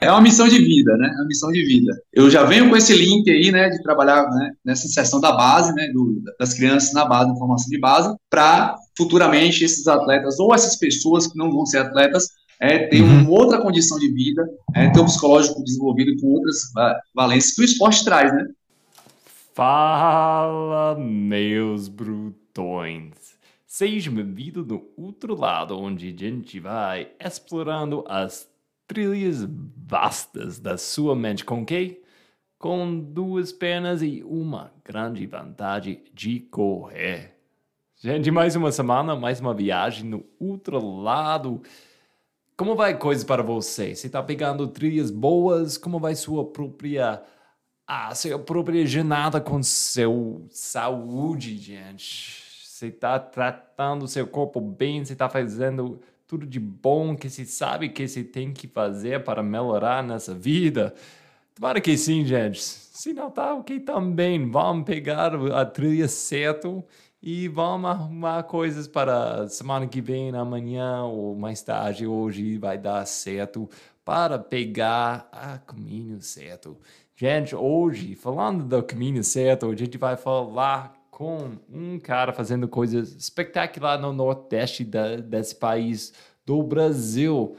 É uma missão de vida, né? É uma missão de vida. Eu já venho com esse link aí, né, de trabalhar, né, nessa seção da base, né, das crianças na base, na formação de base, para futuramente esses atletas ou essas pessoas que não vão ser atletas ter uma Uhum. outra condição de vida, ter um psicológico desenvolvido com outras valências que o esporte traz, né? Fala, meus brutões! Seja bem-vindo no outro lado, onde a gente vai explorando as trilhas vastas da sua mente. Com quê? Com duas pernas e uma grande vantagem de correr. Gente, mais uma semana, mais uma viagem no outro lado. Como vai coisa para você? Você está pegando trilhas boas? Como vai sua própria jornada com seu saúde, gente? Você está tratando seu corpo bem? Você está fazendo tudo de bom que você sabe que você tem que fazer para melhorar nessa vida? Tomara que sim, gente. Se não tá, ok também. Vamos pegar a trilha certo e vamos arrumar coisas para semana que vem, amanhã ou mais tarde, hoje vai dar certo para pegar a caminho certo. Gente, hoje, falando do caminho certo, a gente vai falar com um cara fazendo coisas espetaculares no Nordeste desse país do Brasil.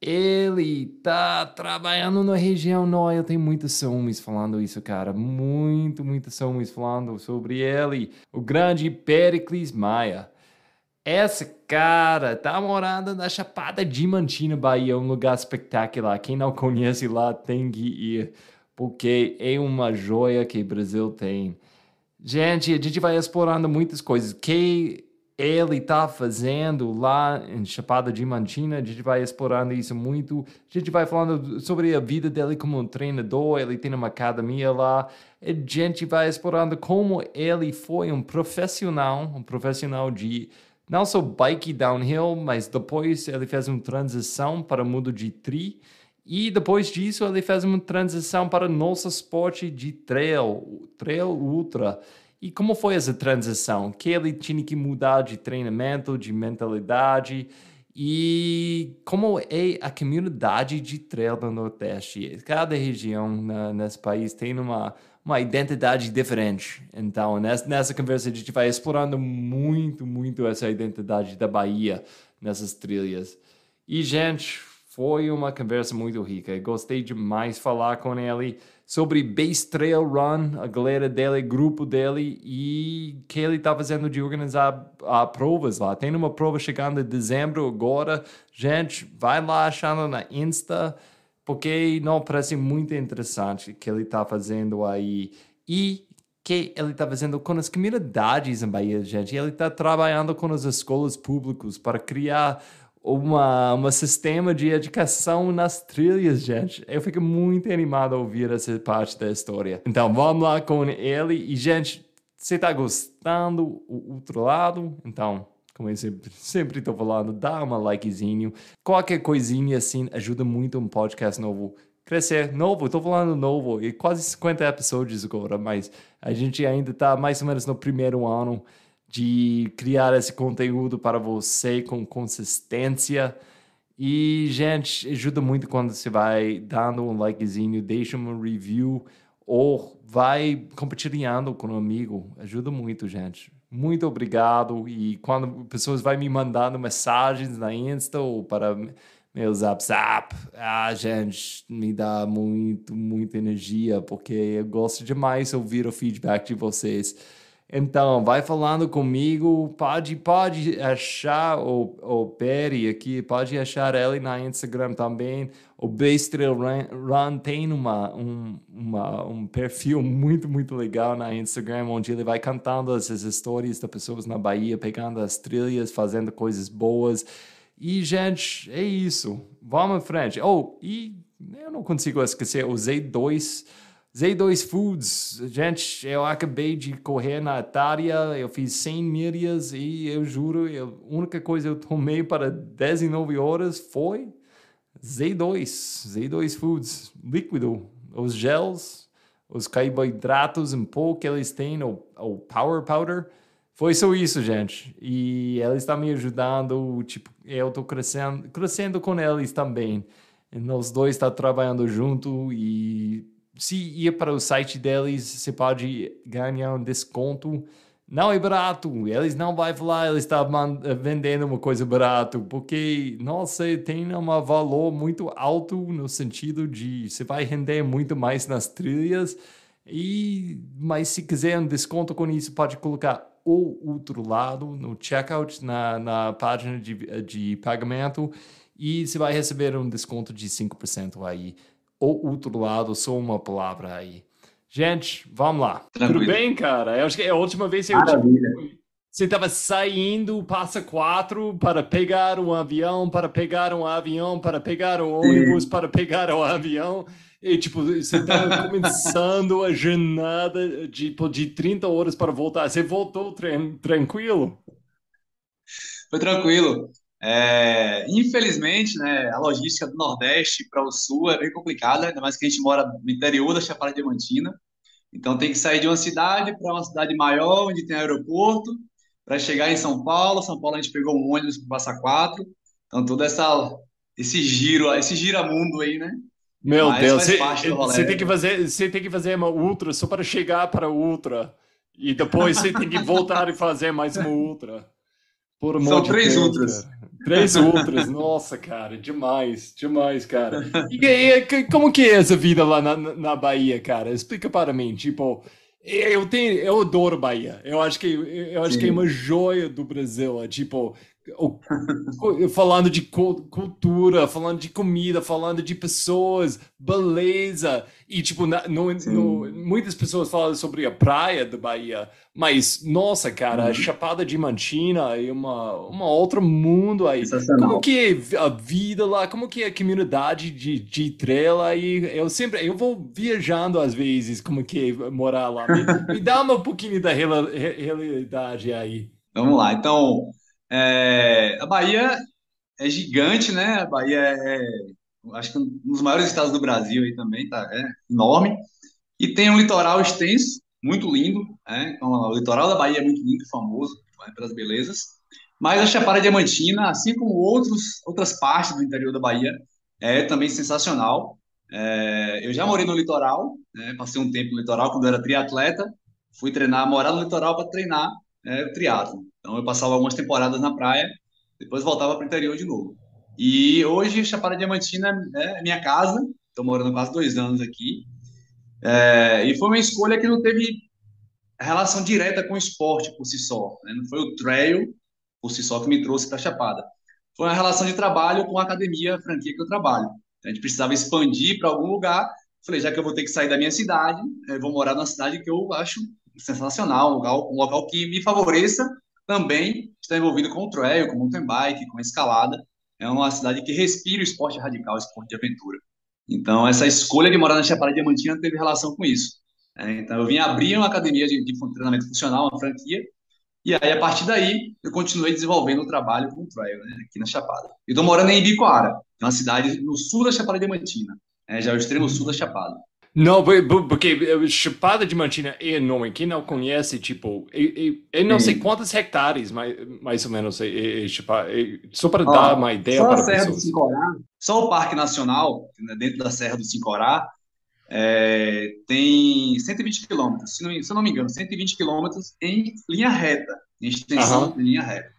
Ele tá trabalhando na região, não, eu tenho muitos ciúmes falando isso, cara, muito ciúmes falando sobre ele, o grande Pericles Maia. Esse cara tá morando na Chapada Diamantina, Bahia, um lugar espetacular. Quem não conhece lá tem que ir, porque é uma joia que o Brasil tem. Gente, a gente vai explorando muitas coisas que ele está fazendo lá em Chapada Diamantina. A gente vai explorando isso muito. A gente vai falando sobre a vida dele como um treinador. Ele tem uma academia lá. A gente vai explorando como ele foi um profissional de não só bike downhill, mas depois ele fez uma transição para o mundo de tri. E depois disso, ele fez uma transição para o nosso esporte de trail ultra. E como foi essa transição? Que ele tinha que mudar de treinamento, de mentalidade, e como é a comunidade de trail do Nordeste? Cada região nesse país tem uma identidade diferente. Então, nessa conversa, a gente vai explorando muito essa identidade da Bahia nessas trilhas. E, gente, foi uma conversa muito rica. Eu gostei demais de falar com ele sobre Base Trail Run, a galera dele, grupo dele, e que ele está fazendo de organizar provas lá. Tem uma prova chegando em dezembro agora. Gente, vai lá achando na Insta, porque não parece muito interessante o que ele está fazendo aí. E que ele está fazendo com as comunidades em Bahia, gente. Ele está trabalhando com as escolas públicas para criar um sistema de educação nas trilhas, gente. Eu fico muito animado a ouvir essa parte da história. Então, vamos lá com ele. E, gente, você está gostando do outro lado? Então, como eu sempre estou falando, dá uma likezinho. Qualquer coisinha assim ajuda muito um podcast novo crescer. Novo, estou falando novo, e quase 50 episódios agora, mas a gente ainda está mais ou menos no primeiro ano de criar esse conteúdo para você com consistência. E, gente, ajuda muito quando você vai dando um likezinho, deixa um review ou vai compartilhando com um amigo. Ajuda muito, gente. Muito obrigado. E quando pessoas vão me mandando mensagens na Insta ou para meu Zap, gente, me dá muita energia, porque eu gosto demais de ouvir o feedback de vocês. Então, vai falando comigo, pode achar o Perry aqui, pode achar ele na Instagram também. O Base Trail Run tem um perfil muito legal na Instagram, onde ele vai contando essas histórias das pessoas na Bahia, pegando as trilhas, fazendo coisas boas. E, gente, é isso. Vamos em frente. Oh, e eu não consigo esquecer o Z2 Foods. Gente, eu acabei de correr na Itália, eu fiz 100 milhas e eu juro, a única coisa que eu tomei para 19 horas foi Z2 Foods, líquido. Os gels, os carboidratos em pó que eles têm, o Power Powder. Foi só isso, gente. E eles estão me ajudando, tipo, eu estou crescendo com eles também. E nós dois tá trabalhando junto e se ir para o site deles, você pode ganhar um desconto. Não é barato, eles não vão falar, eles estão vendendo uma coisa barato, porque, nossa, tem um valor muito alto no sentido de você vai render muito mais nas trilhas, mas se quiser um desconto com isso, pode colocar o outro lado no checkout, na página de pagamento, e você vai receber um desconto de 5% aí. O outro lado, só uma palavra aí. Gente, vamos lá. Tudo Tranquilo. bem, cara? Eu acho que é a última vez que Maravilha. você estava saindo, passa quatro para pegar um avião, para pegar um avião, para pegar um ônibus, Sim. para pegar um avião. E, tipo, você estava começando a jornada de 30 horas para voltar. Você voltou tranquilo? Foi tranquilo. Infelizmente, né, a logística do Nordeste para o Sul é bem complicada, ainda mais que a gente mora no interior da Chapada Diamantina. Então tem que sair de uma cidade para uma cidade maior, onde tem aeroporto, para chegar em São Paulo. São Paulo a gente pegou um ônibus para Passa Quatro. Então todo esse giramundo aí, né? Meu Mas Deus, faz parte do rolê. você tem que fazer uma ultra só para chegar para ultra. E depois você tem que voltar e fazer mais uma ultra. Por amor São de três Deus, ultras. cara. Três ultras, nossa, cara, demais, demais, cara. Como que é essa vida lá na Bahia, cara? Explica para mim, tipo, eu adoro Bahia. Eu acho que é uma Sim, joia do Brasil, tipo, o falando de cultura, falando de comida, falando de pessoas, beleza. E, tipo, sim. muitas pessoas falam sobre a praia da Bahia, mas, nossa, cara, a Uhum. Chapada Diamantina é uma outro mundo aí. Como Sensacional. que é a vida lá? Como que é a comunidade de Trela? E eu vou viajando às vezes, como que é morar lá. Me dá um pouquinho da realidade aí. Vamos lá. Então, a Bahia é gigante, né? A Bahia acho que um dos maiores estados do Brasil aí também, tá? É enorme. E tem um litoral extenso, muito lindo, né? Então, o litoral da Bahia é muito lindo e famoso, né, pelas belezas. Mas a Chapada Diamantina, assim como outras partes do interior da Bahia, é também sensacional. Eu já morei no litoral, né? Passei um tempo no litoral quando eu era triatleta. Fui treinar, morar no litoral para treinar o triatlo. Então eu passava algumas temporadas na praia, depois voltava para o interior de novo. E hoje Chapada Diamantina é minha casa. Estou morando quase 2 anos aqui. E foi uma escolha que não teve relação direta com o esporte por si só, né? Não foi o trail por si só que me trouxe para a Chapada. Foi uma relação de trabalho com a academia, a franquia que eu trabalho. A gente precisava expandir para algum lugar. Falei, já que eu vou ter que sair da minha cidade, eu vou morar numa cidade que eu acho sensacional, um local que me favoreça também estar envolvido com o trail, com o mountain bike, com a escalada. É uma cidade que respira o esporte radical, o esporte de aventura. Então, essa escolha de morar na Chapada Diamantina teve relação com isso. Então, eu vim abrir uma academia de treinamento funcional, uma franquia, e aí, a partir daí, eu continuei desenvolvendo o trabalho com o trail, né, aqui na Chapada. Eu estou morando em Ibicoara, que é uma cidade no sul da Chapada Diamantina, já é o extremo sul da Chapada. Não, porque Chapada Diamantina é enorme. Quem não conhece, tipo, eu não sei Sim. quantos hectares, mais ou menos, Chapada, só para dar Ó, uma ideia só a para Serra do pessoas. Sincorá, só o Parque Nacional, né, dentro da Serra do Sincorá, tem 120 quilômetros, se eu não me engano, 120 quilômetros em linha reta, em extensão Aham. em linha reta.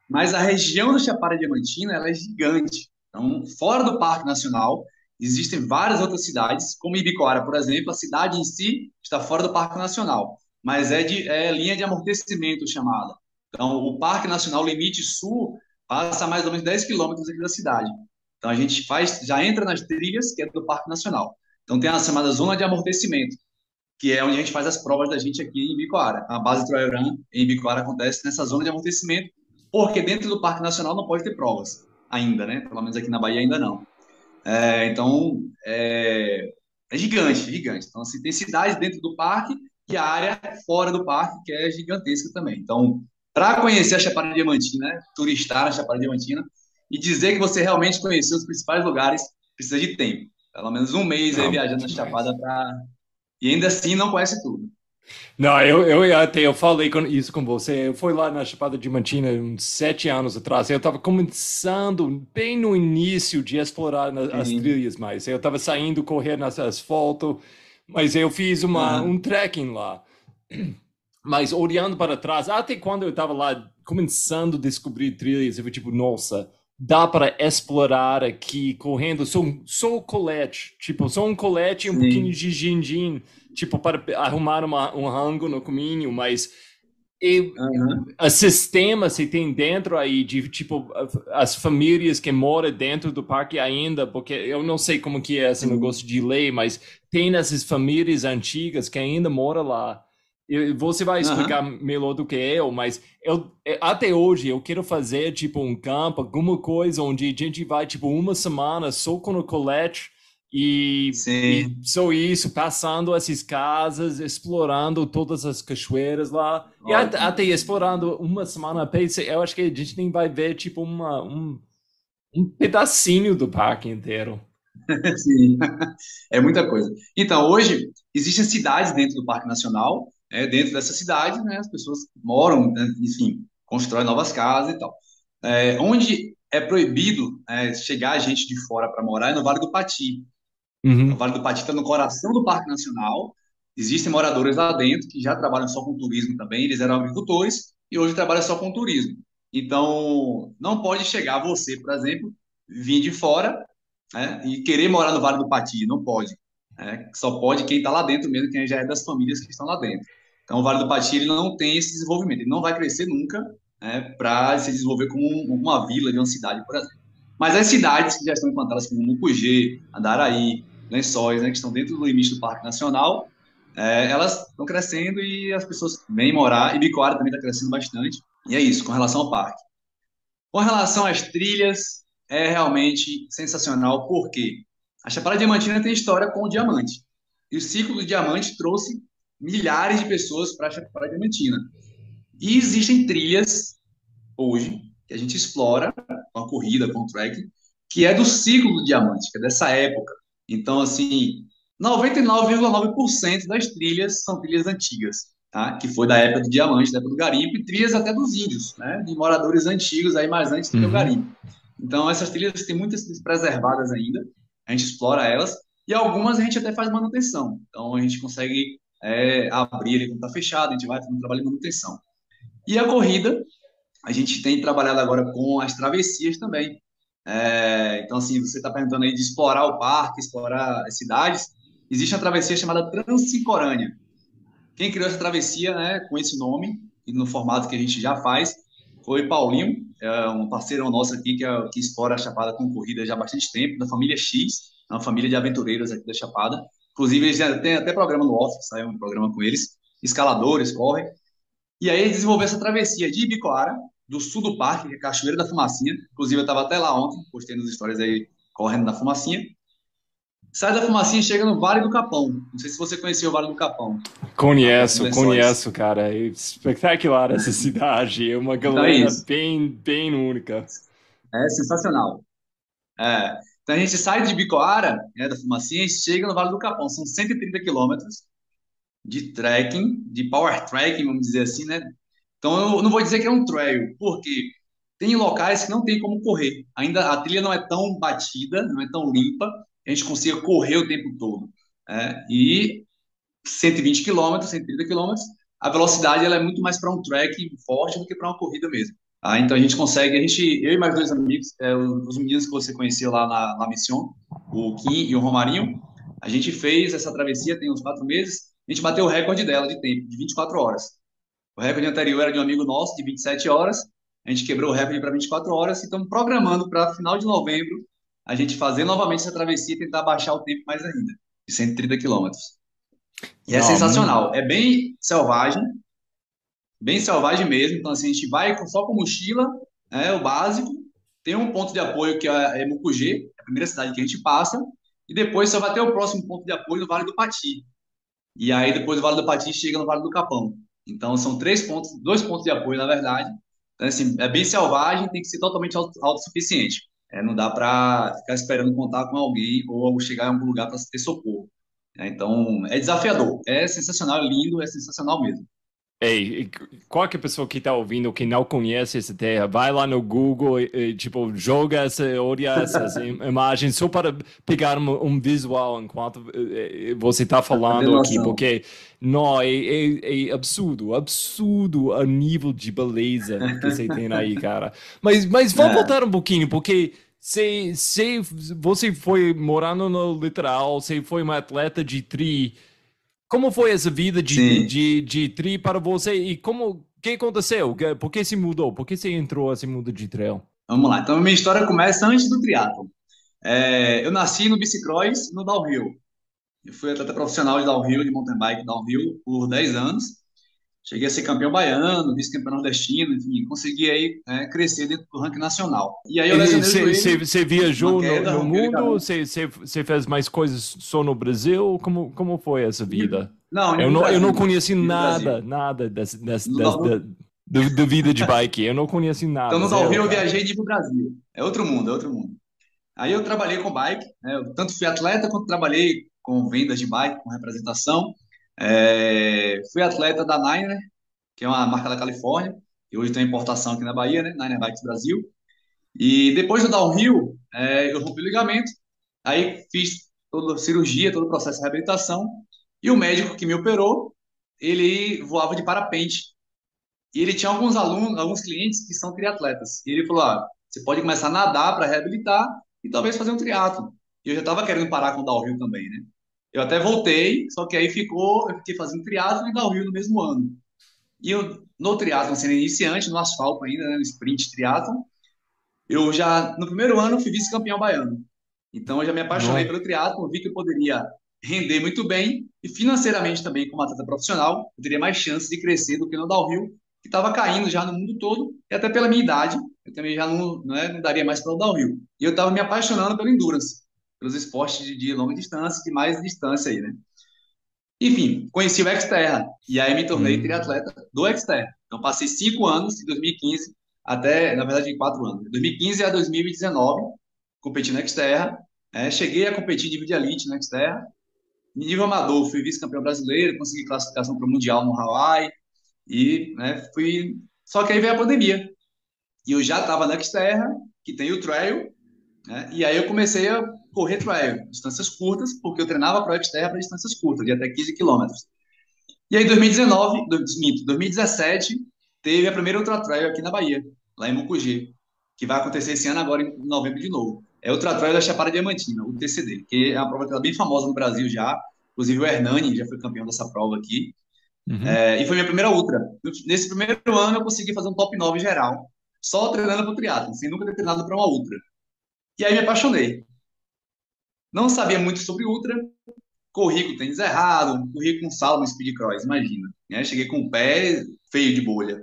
Mas a região da Chapada Diamantina ela é gigante. Então, fora do Parque Nacional, existem várias outras cidades, como Ibicoara, por exemplo, a cidade em si está fora do Parque Nacional, mas é linha de amortecimento chamada. Então, o Parque Nacional Limite Sul passa a mais ou menos 10 quilômetros aqui da cidade. Então, a gente já entra nas trilhas, que é do Parque Nacional. Então, tem a chamada zona de amortecimento, que é onde a gente faz as provas da gente aqui em Ibicoara. A base Trail Run em Ibicoara acontece nessa zona de amortecimento, porque dentro do Parque Nacional não pode ter provas ainda, né? Pelo menos aqui na Bahia ainda não. Então, é gigante, gigante. Então, assim, tem cidades dentro do parque e a área fora do parque, que é gigantesca também. Então, para conhecer a Chapada Diamantina, né, turistar na Chapada Diamantina e dizer que você realmente conheceu os principais lugares, precisa de tempo. Pelo menos um mês aí Não, viajando na demais. Chapada para e ainda assim não conhece tudo. Não, eu falei isso com você. Eu fui lá na Chapada Diamantina uns 7 anos atrás. Eu estava começando bem no início de explorar as Sim. trilhas, mas eu estava saindo correr nas asfalto, mas eu fiz um Aham. trekking lá. Mas olhando para trás, até quando eu estava lá começando a descobrir trilhas, eu fui tipo, nossa, dá para explorar aqui correndo só colete, tipo, só um colete e um pouquinho Sim. de gin, tipo, para arrumar um rango no caminho, mas e, Aham. o sistema se tem dentro aí de tipo as famílias que moram dentro do parque ainda, porque eu não sei como que é esse Sim. negócio de lei, mas tem essas famílias antigas que ainda moram lá. E você vai explicar Aham. melhor do que eu, mas até hoje eu quero fazer tipo um campo, alguma coisa onde a gente vai tipo uma semana só com o colete e Sim. só isso, passando essas casas, explorando todas as cachoeiras lá. E Ótimo. até explorando uma semana a pé, eu acho que a gente nem vai ver tipo um pedacinho do parque inteiro. Sim. É muita coisa. Então, hoje, existem cidades dentro do Parque Nacional, dentro dessas cidades, né, as pessoas moram, né, enfim, constroem novas casas e tal. Onde é proibido chegar gente de fora para morar é no Vale do Pati. Então, o Uhum. Vale do Pati está no coração do Parque Nacional. Existem moradores lá dentro que já trabalham só com turismo também. Eles eram agricultores e hoje trabalham só com turismo. Então, não pode chegar você, por exemplo, vir de fora, né, e querer morar no Vale do Pati. Não pode. Né? Só pode quem está lá dentro mesmo, quem já é das famílias que estão lá dentro. Então, o Vale do Pati ele não tem esse desenvolvimento. Ele não vai crescer nunca, né, para se desenvolver como uma vila de uma cidade, por exemplo. Mas as cidades que já estão implantadas, como Mucugê, Andaraí, Lençóis, né, que estão dentro do limite do Parque Nacional, elas estão crescendo e as pessoas vêm morar. E Bicoara também está crescendo bastante. E é isso, com relação ao parque. Com relação às trilhas, é realmente sensacional, porque a Chapada Diamantina tem história com o diamante. E o ciclo do diamante trouxe milhares de pessoas para a Chapada Diamantina. E existem trilhas hoje que a gente explora com a corrida, com o trekking, que é do ciclo do diamante, que é dessa época. Então, assim, 99,9% das trilhas são trilhas antigas, tá? Que foi da época do diamante, da época do garimpo, e trilhas até dos índios, né? De moradores antigos, aí mais antes do que o Uhum. garimpo. Então, essas trilhas têm muitas trilhas preservadas ainda, a gente explora elas, e algumas a gente até faz manutenção. Então, a gente consegue abrir ele quando está fechado, a gente vai fazer um trabalho de manutenção. E a corrida, a gente tem trabalhado agora com as travessias também. Então, assim, você está perguntando aí de explorar o parque, explorar as cidades. Existe uma travessia chamada Transincorânea. Quem criou essa travessia, né, com esse nome e no formato que a gente já faz, foi Paulinho, um parceiro nosso aqui que explora a Chapada com corrida já há bastante tempo, da família X, uma família de aventureiros aqui da Chapada. Inclusive, eles já têm até programa no Office, saiu um programa com eles. Escaladores, correm. E aí desenvolveu essa travessia de Ibicoara, do sul do parque, que é Cachoeira da Fumacinha. Inclusive, eu estava até lá ontem, postei nos stories aí, correndo na Fumacinha. Sai da Fumacinha e chega no Vale do Capão. Não sei se você conheceu o Vale do Capão, lá perto de Conheço, Lençóis. conheço, cara. É espetacular essa cidade. É uma Então é galera isso. bem única. É sensacional. Então a gente sai de Ibicoara, né, da Fumacinha, e chega no Vale do Capão. São 130 quilômetros de trekking, de power trekking, vamos dizer assim, né? Então eu não vou dizer que é um trail, porque tem locais que não tem como correr. Ainda a trilha não é tão batida, não é tão limpa, que a gente consiga correr o tempo todo. E 120 quilômetros, 130 quilômetros, a velocidade ela é muito mais para um track forte do que para uma corrida mesmo. Então a gente consegue, eu e mais dois amigos, os meninos que você conheceu lá na Mission, o Kim e o Romarinho, a gente fez essa travessia tem uns 4 meses, a gente bateu o recorde dela de tempo, de 24 horas. O recorde anterior era de um amigo nosso, de 27 horas. A gente quebrou o recorde para 24 horas e estamos programando para final de novembro a gente fazer novamente essa travessia e tentar baixar o tempo mais ainda, de 130 quilômetros. E é Não, sensacional. É bem selvagem mesmo. Então, assim, a gente vai só com mochila, o básico. Tem um ponto de apoio que é Mucugê, a primeira cidade que a gente passa. E depois só vai ter o próximo ponto de apoio no Vale do Pati. E aí depois do Vale do Pati chega no Vale do Capão. Então são 3 pontos, 2 pontos de apoio, na verdade. Então, assim, é bem selvagem, tem que ser totalmente autossuficiente. Não dá para ficar esperando contar com alguém ou chegar em algum lugar para ter socorro. né? Então, é desafiador, é sensacional, é lindo, é sensacional mesmo. Ei, qualquer pessoa que está ouvindo que não conhece essa terra, vai lá no Google tipo, olha essas imagens só para pegar visual enquanto você está Pra ter falando aqui, noção. porque não, é absurdo, absurdo a nível de beleza que você tem aí, cara. Mas vamos É, voltar um pouquinho, porque você foi morando no litoral, você foi uma atleta de tri. Como foi essa vida sim, de tri para você e o que aconteceu? Por que se mudou? Por que você entrou assim mundo de trail? vamos lá. Então, a minha história começa antes do triatlo. Eu nasci no bicicross, no downhill. Eu fui atleta profissional de downhill, de mountain bike downhill, por 10 anos. Cheguei a ser campeão baiano, vice-campeão nordestino, enfim, consegui aí crescer dentro do ranking nacional. E aí eu lesionei o joelho, Você uma viajou queda, no rompi o mundo? ligamento. Você fez mais coisas só no Brasil? Como foi essa vida? Não, nível Eu não Brasil. conheci Nível nada, Brasil. nada No, no, da vida de bike. Eu não conheci então, nada, no zero, downhill eu cara. viajei nível Brasil. É outro mundo, é outro mundo. Aí eu trabalhei com bike, né? Eu tanto fui atleta quanto trabalhei com vendas de bike, com representação. Fui atleta da Niner, que é uma marca da Califórnia, que hoje tem importação aqui na Bahia, né? Niner Bikes Brasil. E depois do downhill, eu rompi o ligamento, aí fiz toda a cirurgia, todo o processo de reabilitação, e o médico que me operou, ele voava de parapente. E ele tinha alguns alunos, alguns clientes que são triatletas. E ele falou: você pode começar a nadar para reabilitar e talvez fazer um triatlo. E eu já estava querendo parar com o downhill também, né? Eu até voltei, só que aí eu fiquei fazendo triatlo e downhill no mesmo ano. E eu, no triatlo, sendo iniciante, no asfalto ainda, né, no sprint triatlo, eu já, no primeiro ano, fui vice-campeão baiano. Então, eu já me apaixonei Não. pelo triatlo, vi que eu poderia render muito bem e financeiramente também, como atleta profissional, eu teria mais chances de crescer do que no downhill, que estava caindo já no mundo todo, e até pela minha idade, eu também já não daria mais para o downhill. E eu estava me apaixonando pelo endurance, pelos esportes de longa distância, de mais distância aí, né? Enfim, conheci o Xterra e aí me tornei Hum. triatleta do Xterra. Então passei 5 anos, de 2015 até, na verdade, 4 anos, de 2015 a 2019, competindo no Xterra. Cheguei a competir em nível de elite no Xterra. Em nível amador, fui vice-campeão brasileiro, consegui classificação para o Mundial no Hawaii e fui. Só que aí veio a pandemia e eu já estava na Xterra, que tem o trail, né? E aí eu comecei a correr trail, distâncias curtas, porque eu treinava para o Xterra para distâncias curtas, de até 15 quilômetros. E aí, 2019, 2017, teve a primeira Ultra Trail aqui na Bahia, lá em Mucugê, que vai acontecer esse ano agora em novembro de novo. É o Ultra Trail da Chapada Diamantina, o TCD, que é uma prova que está bem famosa no Brasil já. Inclusive o Hernani já foi campeão dessa prova aqui. Uhum. E foi minha primeira Ultra. Nesse primeiro ano eu consegui fazer um top 9 geral, só treinando para o triatlo, sem nunca ter treinado para uma Ultra. E aí me apaixonei. Não sabia muito sobre Ultra, corri com tênis errado, corri com sala no speed cross, imagina. Né? Cheguei com o pé feio de bolha.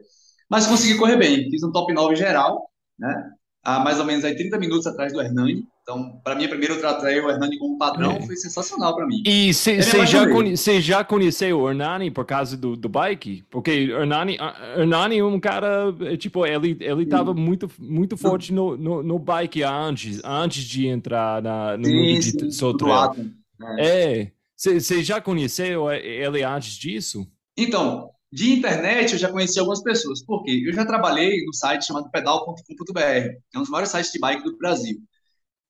Mas consegui correr bem, fiz um top 9 geral, né? Há mais ou menos aí 30 minutos atrás do Hernani. Então, para mim, a primeira ultra trail, o Hernani como padrão, É. foi sensacional para mim. E E aí me apaixonei. você já conheceu o Hernani por causa do bike? Porque Hernani é um cara, tipo, ele estava Sim, muito forte no bike antes de entrar no mundo sim, de sim, só do trail. duatlon. É, você já conheceu ele antes disso? Então, de internet eu já conheci algumas pessoas. Por quê? Eu já trabalhei no site chamado pedal.com.br, é um dos maiores sites de bike do Brasil.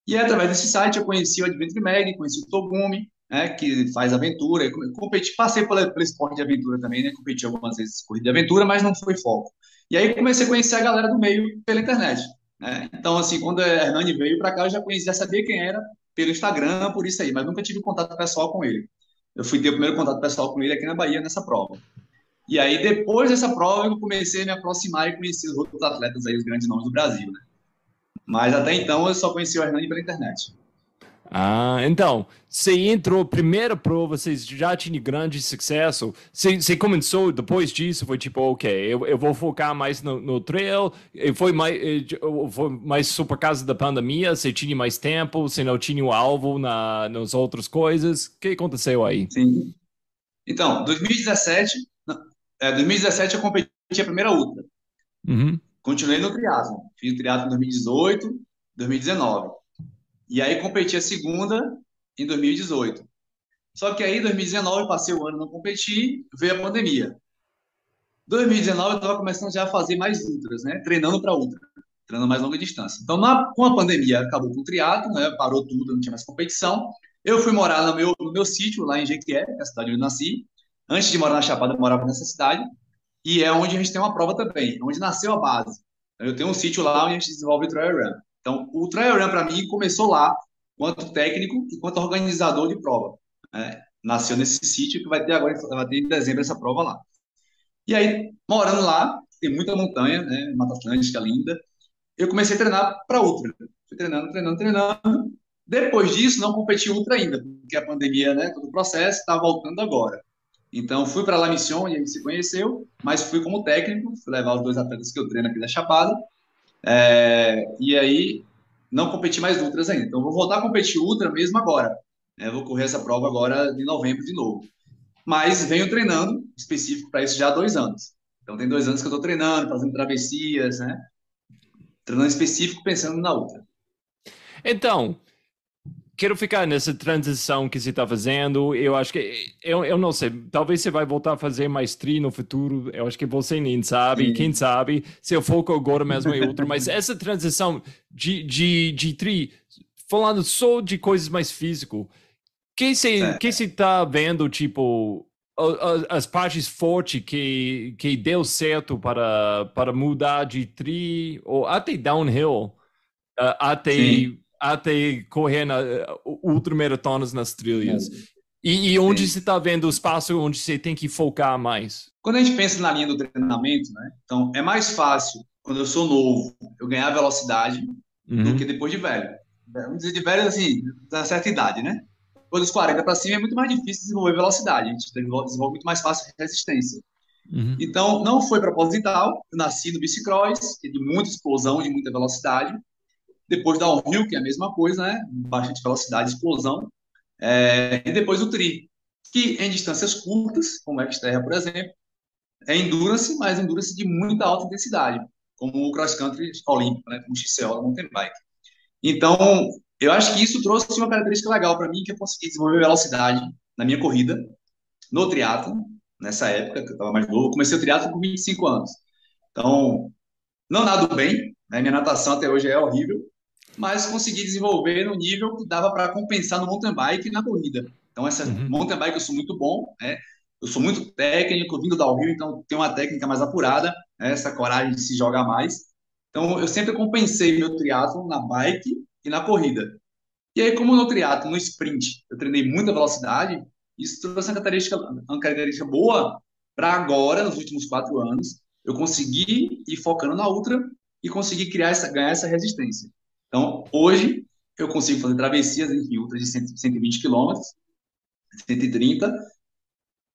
E através desse site eu conheci o Adventure Mag, conheci o Togumi, né, que faz aventura. Eu competi, passei pelo esporte de aventura também, né, competi algumas vezes corrida de aventura, mas não foi foco. E aí comecei a conhecer a galera do meio pela internet. Né? Então, assim, quando a Hernani veio para cá, eu já conhecia, já sabia quem era pelo Instagram, por isso aí, mas nunca tive contato pessoal com ele. Eu fui ter o primeiro contato pessoal com ele aqui na Bahia, nessa prova. E aí, depois dessa prova, eu comecei a me aproximar e conhecer os outros atletas aí, os grandes nomes do Brasil. Né? Mas até então, eu só conheci o Hernani pela internet. Ah, então, você entrou, primeira prova, você já tinha grande sucesso. Você começou, depois disso, foi tipo, ok, eu vou focar mais no trail. E foi mais só por causa da pandemia, você tinha mais tempo, você não tinha o alvo nas outras coisas. O que aconteceu aí? Sim. Então, 2017, 2017 eu competi a primeira ultra. Uhum. Continuei no triatlo. Fiz o triatlo em 2018, 2019. E aí competi a segunda em 2018. Só que aí, em 2019, passei o ano não competi, veio a pandemia. 2019, eu estava começando já a fazer mais ultras, né? Treinando para ultra, treinando mais longa distância. Então, com a pandemia, acabou com o triatlo, né? Parou tudo, não tinha mais competição. Eu fui morar no meu sítio, lá em Jequié, que é a cidade onde eu nasci. Antes de morar na Chapada, eu morava nessa cidade. E é onde a gente tem uma prova também, onde nasceu a base. Eu tenho um sítio lá onde a gente desenvolve o Trail Run. Então, o Trail Run, para mim, começou lá, quanto técnico e quanto organizador de prova, né? Nasceu nesse sítio que vai ter agora, vai ter em dezembro essa prova lá. E aí, morando lá, tem muita montanha, né? Mata Atlântica linda. Eu comecei a treinar para ultra. Fui treinando, treinando, treinando. Depois disso, não competi ultra ainda, porque a pandemia, né? Todo o processo está voltando agora. Então, fui para La Mission, onde a gente se conheceu, mas fui como técnico, fui levar os dois atletas que eu treino aqui da Chapada. E aí, não competi mais ultras ainda. Então, vou voltar a competir ultra mesmo agora. Vou correr essa prova agora de novembro de novo. Mas venho treinando específico para isso já há 2 anos. Então, tem 2 anos que eu estou treinando, fazendo travessias, né? Treinando específico, pensando na ultra. Então, quero ficar nessa transição que você está fazendo. Eu acho que, eu não sei, talvez você vai voltar a fazer maestria no futuro. Eu acho que você nem sabe. Quem Sim. sabe, seu foco agora mesmo é outro. Mas essa transição de tri, falando só de coisas mais físicas, que você está vendo, tipo, as partes fortes que deu certo para mudar de tri, ou até downhill, até Sim, correr ultramaratonas nas trilhas. sim. E onde Sim. você está vendo o espaço onde você tem que focar mais? Quando a gente pensa na linha do treinamento, né? Então, é mais fácil, quando eu sou novo, eu ganhar velocidade do que Uhum, depois de velho. Vamos dizer de velho, assim, da certa idade, né? Depois dos 40 para cima é muito mais difícil desenvolver velocidade. A gente desenvolve muito mais fácil resistência. uhum, Então, não foi proposital. Eu nasci no bicicross, que é de muita explosão, de muita velocidade. Depois da downhill, que é a mesma coisa, né? Bastante velocidade, explosão. E depois o tri, que em distâncias curtas, como a Xterra, por exemplo, é endurance, mas endurance de muita alta intensidade, como o cross country olímpico, né? Como o XCO da mountain bike. Então, eu acho que isso trouxe uma característica legal para mim, que eu consegui desenvolver velocidade na minha corrida, no triatlo, nessa época, que eu estava mais novo. Eu comecei o triatlo com 25 anos. Então, não nado bem, né? Minha natação até hoje é horrível, mas consegui desenvolver no nível que dava para compensar no mountain bike e na corrida. Então, essa uhum. mountain bike eu sou muito bom, né? Eu sou muito técnico, vindo da Rio, então tenho uma técnica mais apurada, né? Essa coragem de se jogar mais. Então, eu sempre compensei meu triatlo na bike e na corrida. E aí, como no triatlo, no sprint, eu treinei muita velocidade, isso trouxe uma característica boa para agora, nos últimos 4 anos, eu consegui ir focando na ultra e conseguir ganhar essa resistência. Então, hoje, eu consigo fazer travessias em ultras de 120 quilômetros, 130,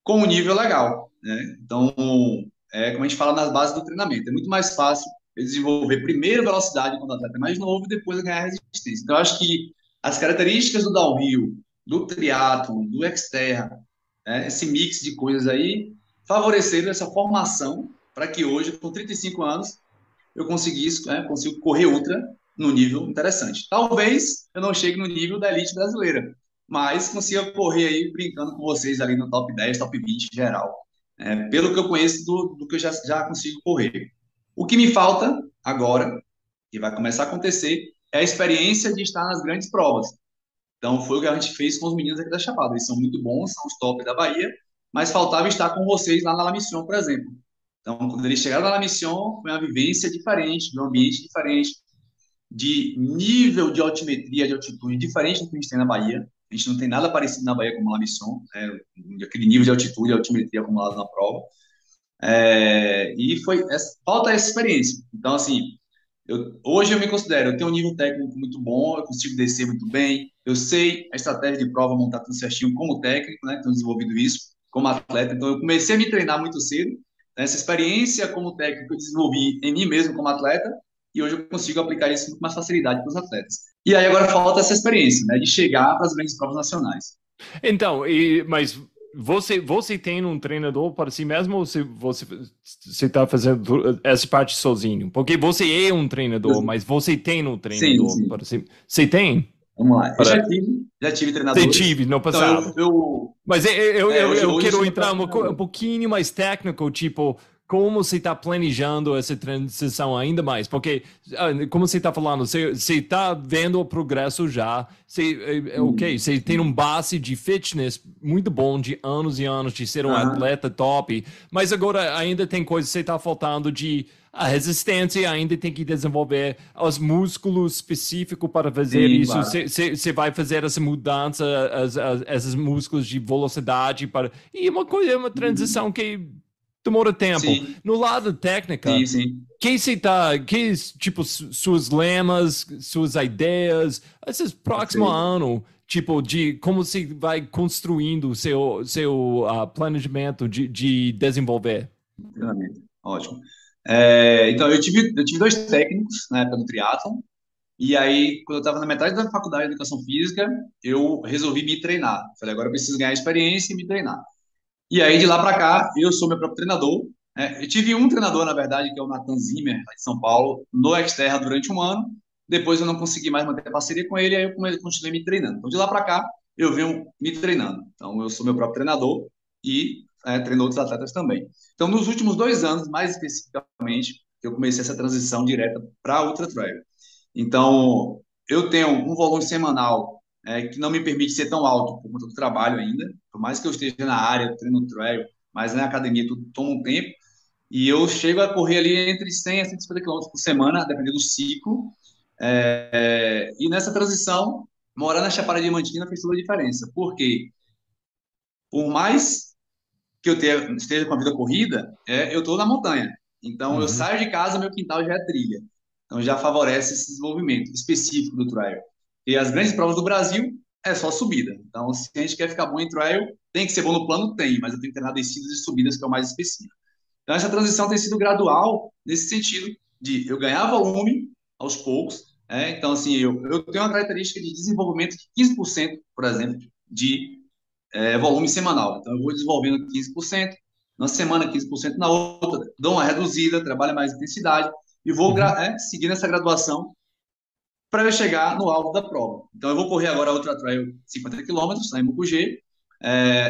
com um nível legal, né? Então, como a gente fala nas bases do treinamento, é muito mais fácil eu desenvolver primeiro velocidade quando o atleta é mais novo e depois ganhar resistência. Então, eu acho que as características do downhill, do triatlo, do xterra, né, esse mix de coisas aí, favoreceram essa formação para que hoje, com 35 anos, eu conseguisse, consigo correr ultra no nível interessante. Talvez eu não chegue no nível da elite brasileira, mas consiga correr aí brincando com vocês ali no top 10, top 20 geral. Pelo que eu conheço do que eu já consigo correr. O que me falta agora, que vai começar a acontecer, é a experiência de estar nas grandes provas. Então, foi o que a gente fez com os meninos aqui da Chapada. Eles são muito bons, são os top da Bahia, mas faltava estar com vocês lá na La Mission, por exemplo. Então, quando eles chegaram lá na Mission, foi uma vivência diferente, de um ambiente diferente, de nível de altimetria, de altitude diferente do que a gente tem na Bahia. A gente não tem nada parecido na Bahia como La Mission, aquele nível de altitude e altimetria acumulado na prova. Falta essa experiência. Então, assim, hoje eu me considero, eu tenho um nível técnico muito bom, eu consigo descer muito bem, eu sei a estratégia de prova montar tudo certinho como técnico, né? Tenho desenvolvido isso como atleta, então eu comecei a me treinar muito cedo, né? Essa experiência como técnico eu desenvolvi em mim mesmo como atleta, e hoje eu consigo aplicar isso com muito mais facilidade para os atletas. E aí agora falta essa experiência, né? De chegar para as grandes provas nacionais. Então, mas você tem um treinador para si mesmo ou você está fazendo essa parte sozinho? Porque você é um treinador, mas você tem um Sim, treinador sim. para si. Você tem? Vamos lá. Eu Para... já tive Você treinadores. tive no Então, passado. Mas eu hoje eu quero sou meu entrar próprio um treinador. pouquinho mais técnico, tipo, como você está planejando essa transição ainda mais? Porque, como você está falando, você está vendo o progresso já, ok, você tem um Sim. base de fitness muito bom de anos e anos de ser um Aham. atleta top, mas agora ainda tem coisas que você está faltando de a resistência, ainda tem que desenvolver os músculos específicos para fazer Sim, isso. claro. Você vai fazer essa mudança, esses músculos de velocidade para. E uma coisa, uma transição Uhum. que demora tempo. Sim, No lado técnica, sim, sim. tipo, suas lemas, suas ideias, esses próximos Perfeito. anos, tipo, de como você vai construindo seu planejamento de desenvolver. Treinamento. Ótimo. Então, eu tive dois técnicos na época do triatlon. E aí, quando eu estava na metade da faculdade de educação física, eu resolvi me treinar. Falei, agora eu preciso ganhar experiência e me treinar. E aí, de lá para cá, eu sou meu próprio treinador. Né? Eu tive um treinador, na verdade, que é o Nathan Zimmer, lá de São Paulo, no Xterra durante um ano. Depois eu não consegui mais manter a parceria com ele, aí eu continuei me treinando. Então, de lá para cá, eu venho me treinando. Então, eu sou meu próprio treinador e treino outros atletas também. Então, nos últimos 2 anos, mais especificamente, eu comecei essa transição direta para Ultra Trail. Então, eu tenho um volume semanal que não me permite ser tão alto por conta do trabalho ainda, por mais que eu esteja na área, treino trail, mas na academia tudo toma um tempo, e eu chego a correr ali entre 100 a 150 quilômetros por semana, dependendo do ciclo, e nessa transição, morar na Chapada Diamantina fez toda a diferença, porque por mais que esteja com a vida corrida, eu estou na montanha, então eu Uhum. saio de casa, meu quintal já é trilha, então já favorece esse desenvolvimento específico do trail. E as grandes provas do Brasil é só subida. Então, se a gente quer ficar bom em trail, tem que ser bom no plano? Tem, mas eu tenho que treinar descidas e subidas, que é o mais específico. Então, essa transição tem sido gradual nesse sentido de eu ganhar volume aos poucos. Então, assim, eu tenho uma característica de desenvolvimento de 15%, por exemplo, de volume semanal. Então, eu vou desenvolvendo 15%, na semana 15%, na outra, dou uma reduzida, trabalho mais intensidade e vou Uhum. seguindo essa graduação para eu chegar no alvo da prova. Então, eu vou correr agora a Ultra Trail 50 quilômetros, em Mucugê,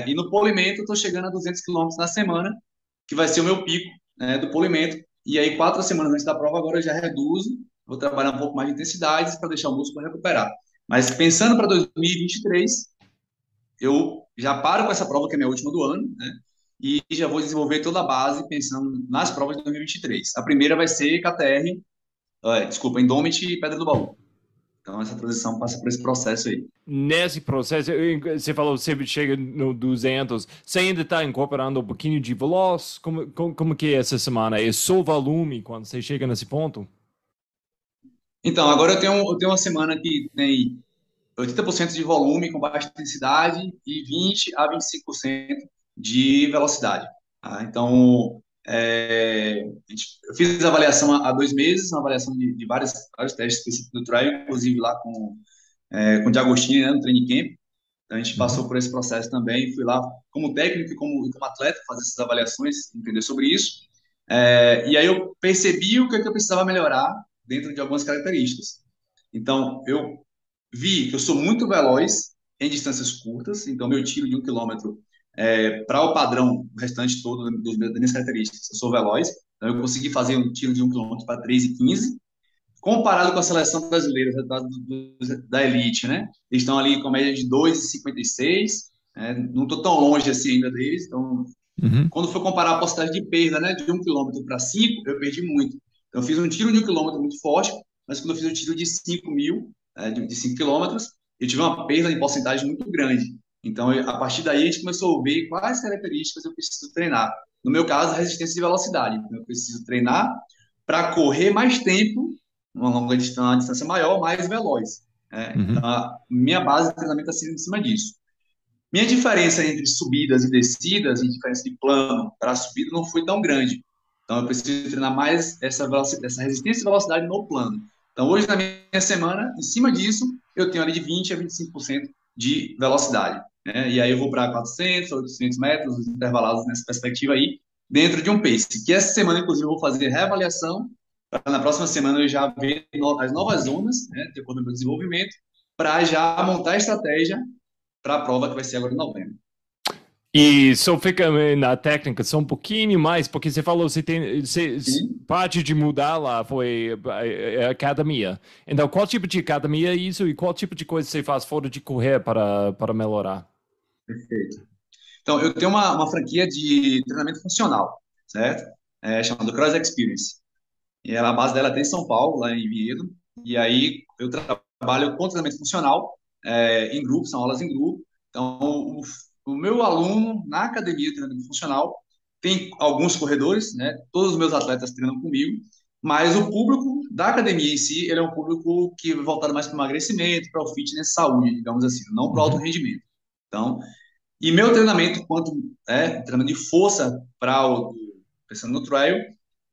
e no polimento eu estou chegando a 200 quilômetros na semana, que vai ser o meu pico do polimento. E aí, 4 semanas antes da prova, agora eu já reduzo, vou trabalhar um pouco mais de intensidades para deixar o músculo recuperar. Mas pensando para 2023, eu já paro com essa prova, que é a minha última do ano, né? E já vou desenvolver toda a base pensando nas provas de 2023. A primeira vai ser KTR, desculpa, Indomit e Pedra do Baú. Então, essa transição passa por esse processo aí. Nesse processo, você falou que você chega no 200, você ainda está incorporando um pouquinho de veloz? Como que é essa semana? É só volume quando você chega nesse ponto? Então, agora eu tenho uma semana que tem 80% de volume com baixa intensidade e 20 a 25% de velocidade. Tá? Então, eu fiz a avaliação há 2 meses, uma avaliação de vários testes específicos do trial, inclusive lá com o Diagostini, né, no training camp. Então, a gente passou Uhum. por esse processo também, fui lá como técnico e como atleta fazer essas avaliações, entender sobre isso. E aí eu percebi o que eu precisava melhorar dentro de algumas características. Então, eu vi que eu sou muito veloz em distâncias curtas, então meu tiro de 1 quilômetro, para o padrão o restante todo das minhas características, eu sou veloz, então eu consegui fazer um tiro de 1 quilômetro para 3:15, comparado com a seleção brasileira, da elite, né? Eles estão ali com a média de 2:56, não estou tão longe assim ainda deles, então Uhum. quando for comparar a porcentagem de perda, né, de 1 quilômetro para 5, eu perdi muito. Então, eu fiz um tiro de 1 quilômetro muito forte, mas quando eu fiz um tiro de 5.000, de 5 quilômetros, eu tive uma perda em porcentagem muito grande. Então, a partir daí, a gente começou a ver quais características eu preciso treinar. No meu caso, a resistência e velocidade. Então, eu preciso treinar para correr mais tempo, uma distância maior, mais veloz. Então, Uhum. a minha base de treinamento está sendo em cima disso. Minha diferença entre subidas e descidas, e diferença de plano para subida, não foi tão grande. Então, eu preciso treinar mais essa resistência e velocidade no plano. Então, hoje, na minha semana, em cima disso, eu tenho ali de 20 a 25% de velocidade. Né? E aí eu vou para 400, 800 metros, intervalados nessa perspectiva aí, dentro de um pace. Que essa semana, inclusive, eu vou fazer reavaliação, para na próxima semana eu já ver as novas zonas, né, de acordo com o meu desenvolvimento, para já montar a estratégia para a prova que vai ser agora em novembro. E só fica na técnica só um pouquinho mais, porque você falou parte de mudar lá foi a academia. Então, qual tipo de academia é isso e qual tipo de coisa você faz fora de correr para melhorar? Perfeito. Então, eu tenho uma franquia de treinamento funcional, certo? Chamada Cross Experience. E a base dela tem em São Paulo, lá em Vinhedo. E aí eu trabalho com treinamento funcional em grupo, são aulas em grupo. Então, o meu aluno na academia de treinamento funcional tem alguns corredores, né? Todos os meus atletas treinam comigo, mas o público da academia em si, ele é um público que é voltado mais para o emagrecimento, para o fitness, saúde, digamos assim, não para o alto Uhum. rendimento. Então, e meu treinamento, quanto treinamento de força para o pensando no trial,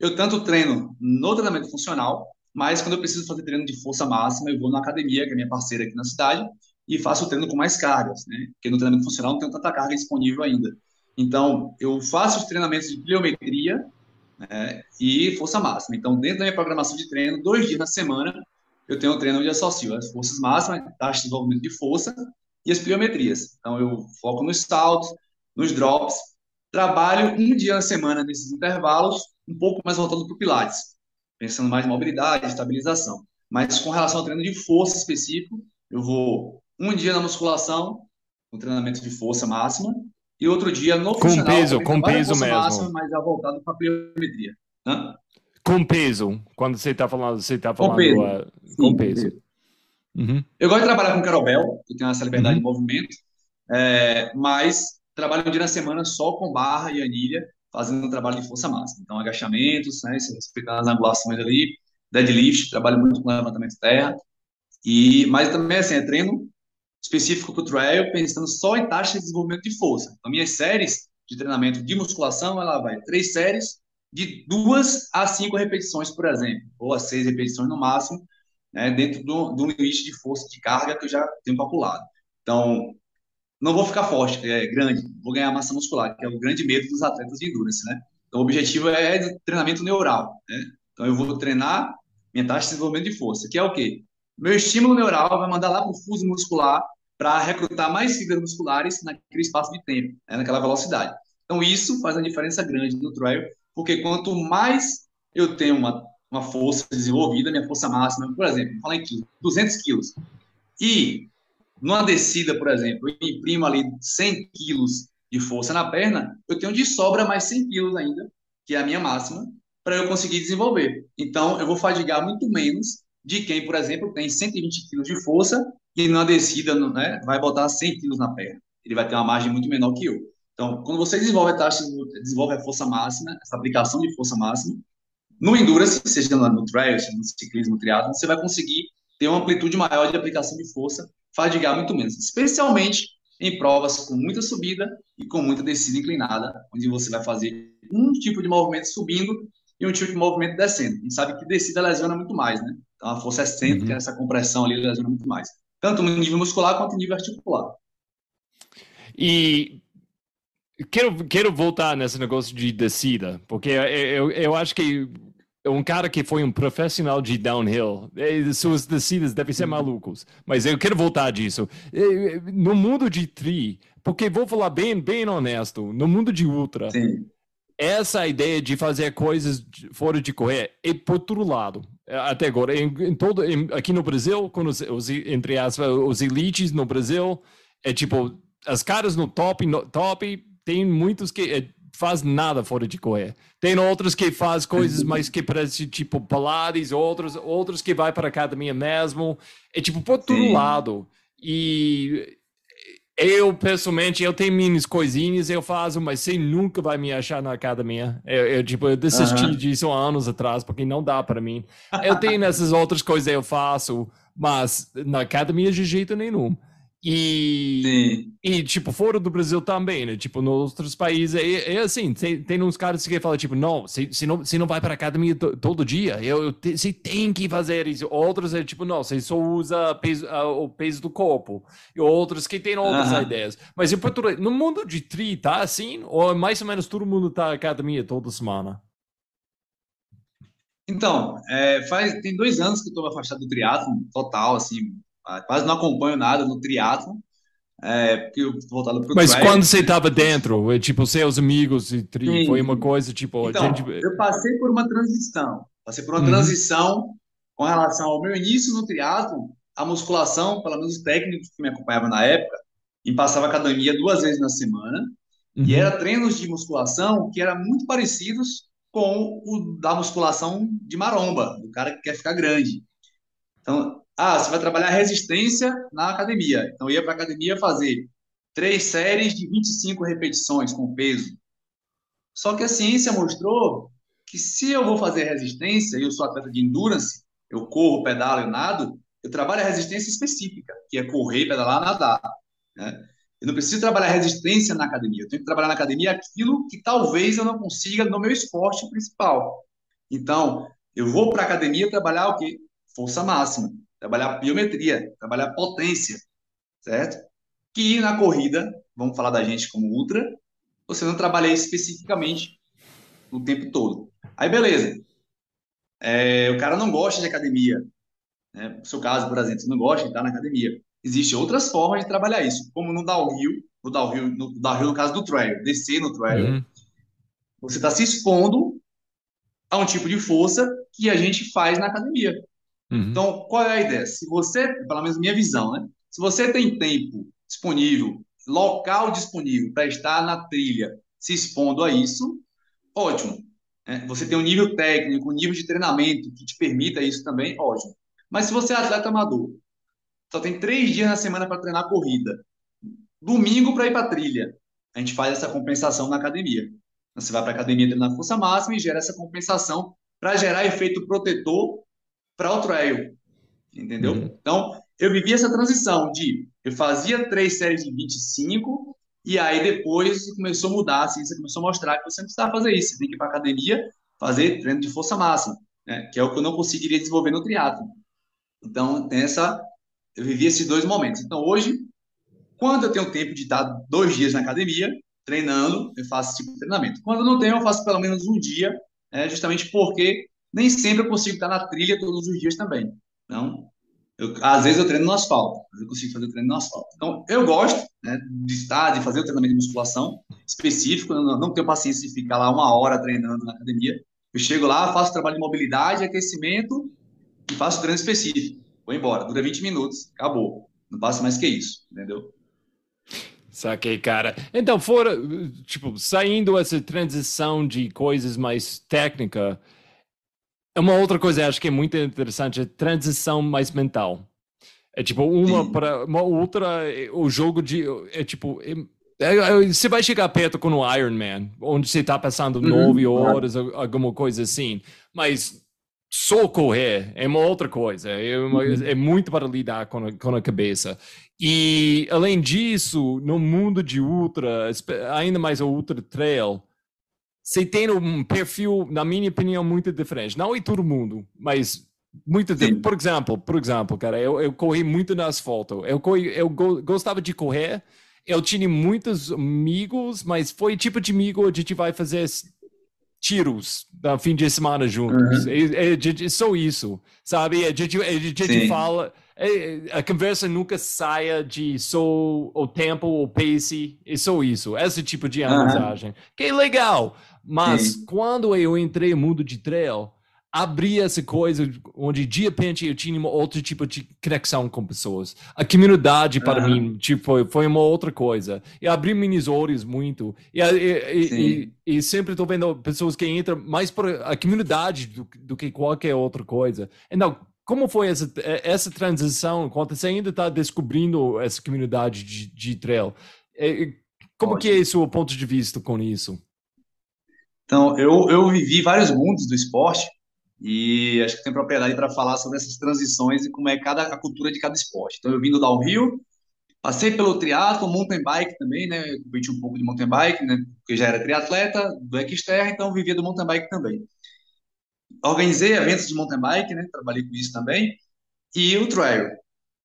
eu tanto treino no treinamento funcional, mas quando eu preciso fazer treino de força máxima, eu vou na academia, que é minha parceira aqui na cidade, e faço o treino com mais cargas, né? Porque no treinamento funcional não tem tanta carga disponível ainda. Então, eu faço os treinamentos de pliometria e força máxima. Então, dentro da minha programação de treino, 2 dias na semana, eu tenho um treino onde eu associo as forças máximas, taxa de desenvolvimento de força e as pliometrias. Então, eu foco nos saltos, nos drops, trabalho um dia na semana nesses intervalos, um pouco mais voltado para o Pilates, pensando mais em mobilidade, estabilização. Mas com relação ao treino de força específico, eu vou um dia na musculação, um treinamento de força máxima, e outro dia no funcional também Com trabalho a peso força máxima, mesmo. mas já voltado para a pliometria. Hã? Com peso. Quando você tá Com falando peso. com Sim, com peso. peso. Uhum. Eu gosto de trabalhar com kettlebell, que tem essa liberdade de Uhum. movimento, mas trabalho um dia na semana só com barra e anilha, fazendo um trabalho de força máxima. Então, agachamentos, né, se respeitar as angulações ali, deadlift, trabalho muito com levantamento de terra, mas também, assim, é treino específico para o trail, pensando só em taxa de desenvolvimento de força. Então, minhas séries de treinamento de musculação, ela vai 3 séries de 2 a 5 repetições, por exemplo, ou a 6 repetições no máximo, né, dentro do limite de força de carga que eu já tenho calculado. Então, não vou ficar forte, grande, vou ganhar massa muscular, que é o grande medo dos atletas de endurance, né? Então, o objetivo é de treinamento neural, né? Então, eu vou treinar minha taxa de desenvolvimento de força, que é o quê? Meu estímulo neural vai mandar lá para o fuso muscular para recrutar mais fibras musculares naquele espaço de tempo, né? Naquela velocidade. Então, isso faz uma diferença grande no trail, porque quanto mais eu tenho uma força desenvolvida, minha força máxima, por exemplo, vou falar em quilos, 200 quilos, e numa descida, por exemplo, eu imprimo ali 100 quilos de força na perna, eu tenho de sobra mais 100 quilos ainda, que é a minha máxima, para eu conseguir desenvolver. Então, eu vou fadigar muito menos de quem, por exemplo, tem 120 quilos de força e numa descida, né, vai botar 100 quilos na perna. Ele vai ter uma margem muito menor que eu. Então, quando você desenvolve a taxa, desenvolve a força máxima, essa aplicação de força máxima, no endurance, seja no trail, seja no ciclismo, triatlo, você vai conseguir ter uma amplitude maior de aplicação de força, fadigar muito menos, especialmente em provas com muita subida e com muita descida inclinada, onde você vai fazer um tipo de movimento subindo e um tipo de movimento descendo. A gente sabe que descida lesiona muito mais, né? Então a força excêntrica, Uhum. essa compressão ali lesiona muito mais, tanto no nível muscular quanto no nível articular. E quero voltar nesse negócio de descida, porque eu acho que um cara que foi um profissional de downhill, suas descidas devem ser malucos, mas eu quero voltar disso. No mundo de tri, porque vou falar bem honesto, no mundo de ultra, Sim, essa ideia de fazer coisas fora de correr é por outro lado. Até agora, aqui no Brasil, com entre aspas, os elites no Brasil, é tipo, as caras no top tem muitos que faz nada fora de correr. Tem outros que faz coisas mais que parece tipo Pilates, outros que vai para a academia mesmo. É tipo por todo sim. lado. E eu, pessoalmente, eu tenho minhas coisinhas, eu faço, mas você nunca vai me achar na academia. Eu desisti Aham. disso há anos atrás, porque não dá para mim. Eu tenho essas outras coisas que eu faço, mas na academia de jeito nenhum. Sim. Tipo, fora do Brasil também, né? Tipo, nos outros países, é assim, tem uns caras que falam, tipo, não, você não vai para academia todo dia, você tem que fazer isso. Outros é tipo, não, você só usa o peso do corpo. E outros que têm outras Aham. ideias. Mas em Portugal, no mundo de tri, tá assim? Ou mais ou menos todo mundo tá na academia toda semana? Então, tem 2 anos que eu estou afastado do triatlo total, assim, quase não acompanho nada no triatlo, porque eu tô voltado pro Mas trail, quando você né? estava dentro, tipo, seus amigos, Sim, foi uma sim. coisa, tipo, a gente... Então, eu passei por uma transição. Passei por uma Uhum, transição com relação ao meu início no triatlo, a musculação, pelo menos os técnicos que me acompanhavam na época, e passava academia 2 vezes na semana, e uhum, era treinos de musculação que eram muito parecidos com o da musculação de maromba, do cara que quer ficar grande. Então, você vai trabalhar resistência na academia. Então, eu ia para a academia fazer 3 séries de 25 repetições com peso. Só que a ciência mostrou que se eu vou fazer resistência, e eu sou atleta de endurance, eu corro, pedalo, eu nado, eu trabalho a resistência específica, que é correr, pedalar, nadar, né? Eu não preciso trabalhar resistência na academia, eu tenho que trabalhar na academia aquilo que talvez eu não consiga no meu esporte principal. Então, eu vou para a academia trabalhar o quê? Força máxima, trabalhar biometria, trabalhar potência, certo? Que na corrida, vamos falar da gente como ultra, você não trabalha especificamente o tempo todo. Aí, beleza. O cara não gosta de academia, né? No seu caso, por exemplo, você não gosta de estar na academia. Existem outras formas de trabalhar isso, como no downhill, no caso do trail, descer no trail, uhum, você está se expondo a um tipo de força que a gente faz na academia. uhum, Então, qual é a ideia? Se você, pelo menos minha visão, né? Se você tem tempo disponível, local disponível para estar na trilha, se expondo a isso, ótimo. Você tem um nível técnico, um nível de treinamento que te permita isso também, ótimo. Mas se você é atleta amador, só tem 3 dias na semana para treinar corrida, domingo para ir para trilha, a gente faz essa compensação na academia. Você vai para a academia treinar força máxima e gera essa compensação para gerar efeito protetor para o trail, uhum. entendeu? Então, eu vivi essa transição de eu fazia 3 séries de 25 e aí depois começou a mudar, a ciência começou a mostrar que você não precisava fazer isso, você tem que ir para academia fazer treino de força máxima, né? Que é o que eu não conseguiria desenvolver no triatlo. Então, eu vivi esses dois momentos. Então, hoje, quando eu tenho tempo de estar 2 dias na academia treinando, eu faço esse tipo de treinamento. Quando eu não tenho, eu faço pelo menos um dia, justamente porque nem sempre eu consigo estar na trilha todos os dias também. Então, às vezes eu treino no asfalto, às vezes eu consigo fazer o treino no asfalto. Então, eu gosto, né, de fazer o treinamento de musculação específico, eu não tenho paciência de ficar lá 1 hora treinando na academia. Eu chego lá, faço trabalho de mobilidade, aquecimento e faço treino específico. Vou embora, dura 20 minutos, acabou. Não passa mais que isso, entendeu? Saquei, cara. Então, fora, tipo, saindo essa transição de coisas mais técnica, é uma outra coisa que acho que é muito interessante, a transição mais mental. É tipo, uma Sim. para uma outra, o jogo de, é tipo, você vai chegar perto com o Iron Man, onde você tá passando nove Uhum, claro. horas, alguma coisa assim, mas só correr é uma outra coisa, é Uhum. muito para lidar com a cabeça. E, além disso, no mundo de ultra, ainda mais o ultra trail, você tem um perfil, na minha opinião, muito diferente. Não em todo mundo, mas muito diferente. Sim. Por exemplo, cara, eu corri muito no asfalto. Eu gostava de correr. Eu tinha muitos amigos, mas foi o tipo de amigo a gente vai fazer tiros no fim de semana juntos. Uhum. Só isso, sabe? A gente Sim. fala, a conversa nunca saia de só o tempo, o pace, é só isso. Esse tipo de Uhum. amizade. Que é legal. Mas Sim. quando eu entrei no mundo de trail, abri essa coisa onde de repente eu tinha um outro tipo de conexão com pessoas. A comunidade para Uhum. mim tipo, foi uma outra coisa. E abri meus olhos muito. Sim. E sempre estou vendo pessoas que entram mais para a comunidade do que qualquer outra coisa. Então, como foi essa transição quando você ainda está descobrindo essa comunidade de trail? É, como que é Ótimo. o seu ponto de vista com isso? Então, eu vivi vários mundos do esporte e acho que tenho propriedade para falar sobre essas transições e como é a cultura de cada esporte. Então, eu vim do downhill, passei pelo triatlo, mountain bike também, né? Eu competi um pouco de mountain bike, né? Porque já era triatleta, do Xterra, então vivia do mountain bike também. Organizei eventos de mountain bike, né? Trabalhei com isso também. E o trail.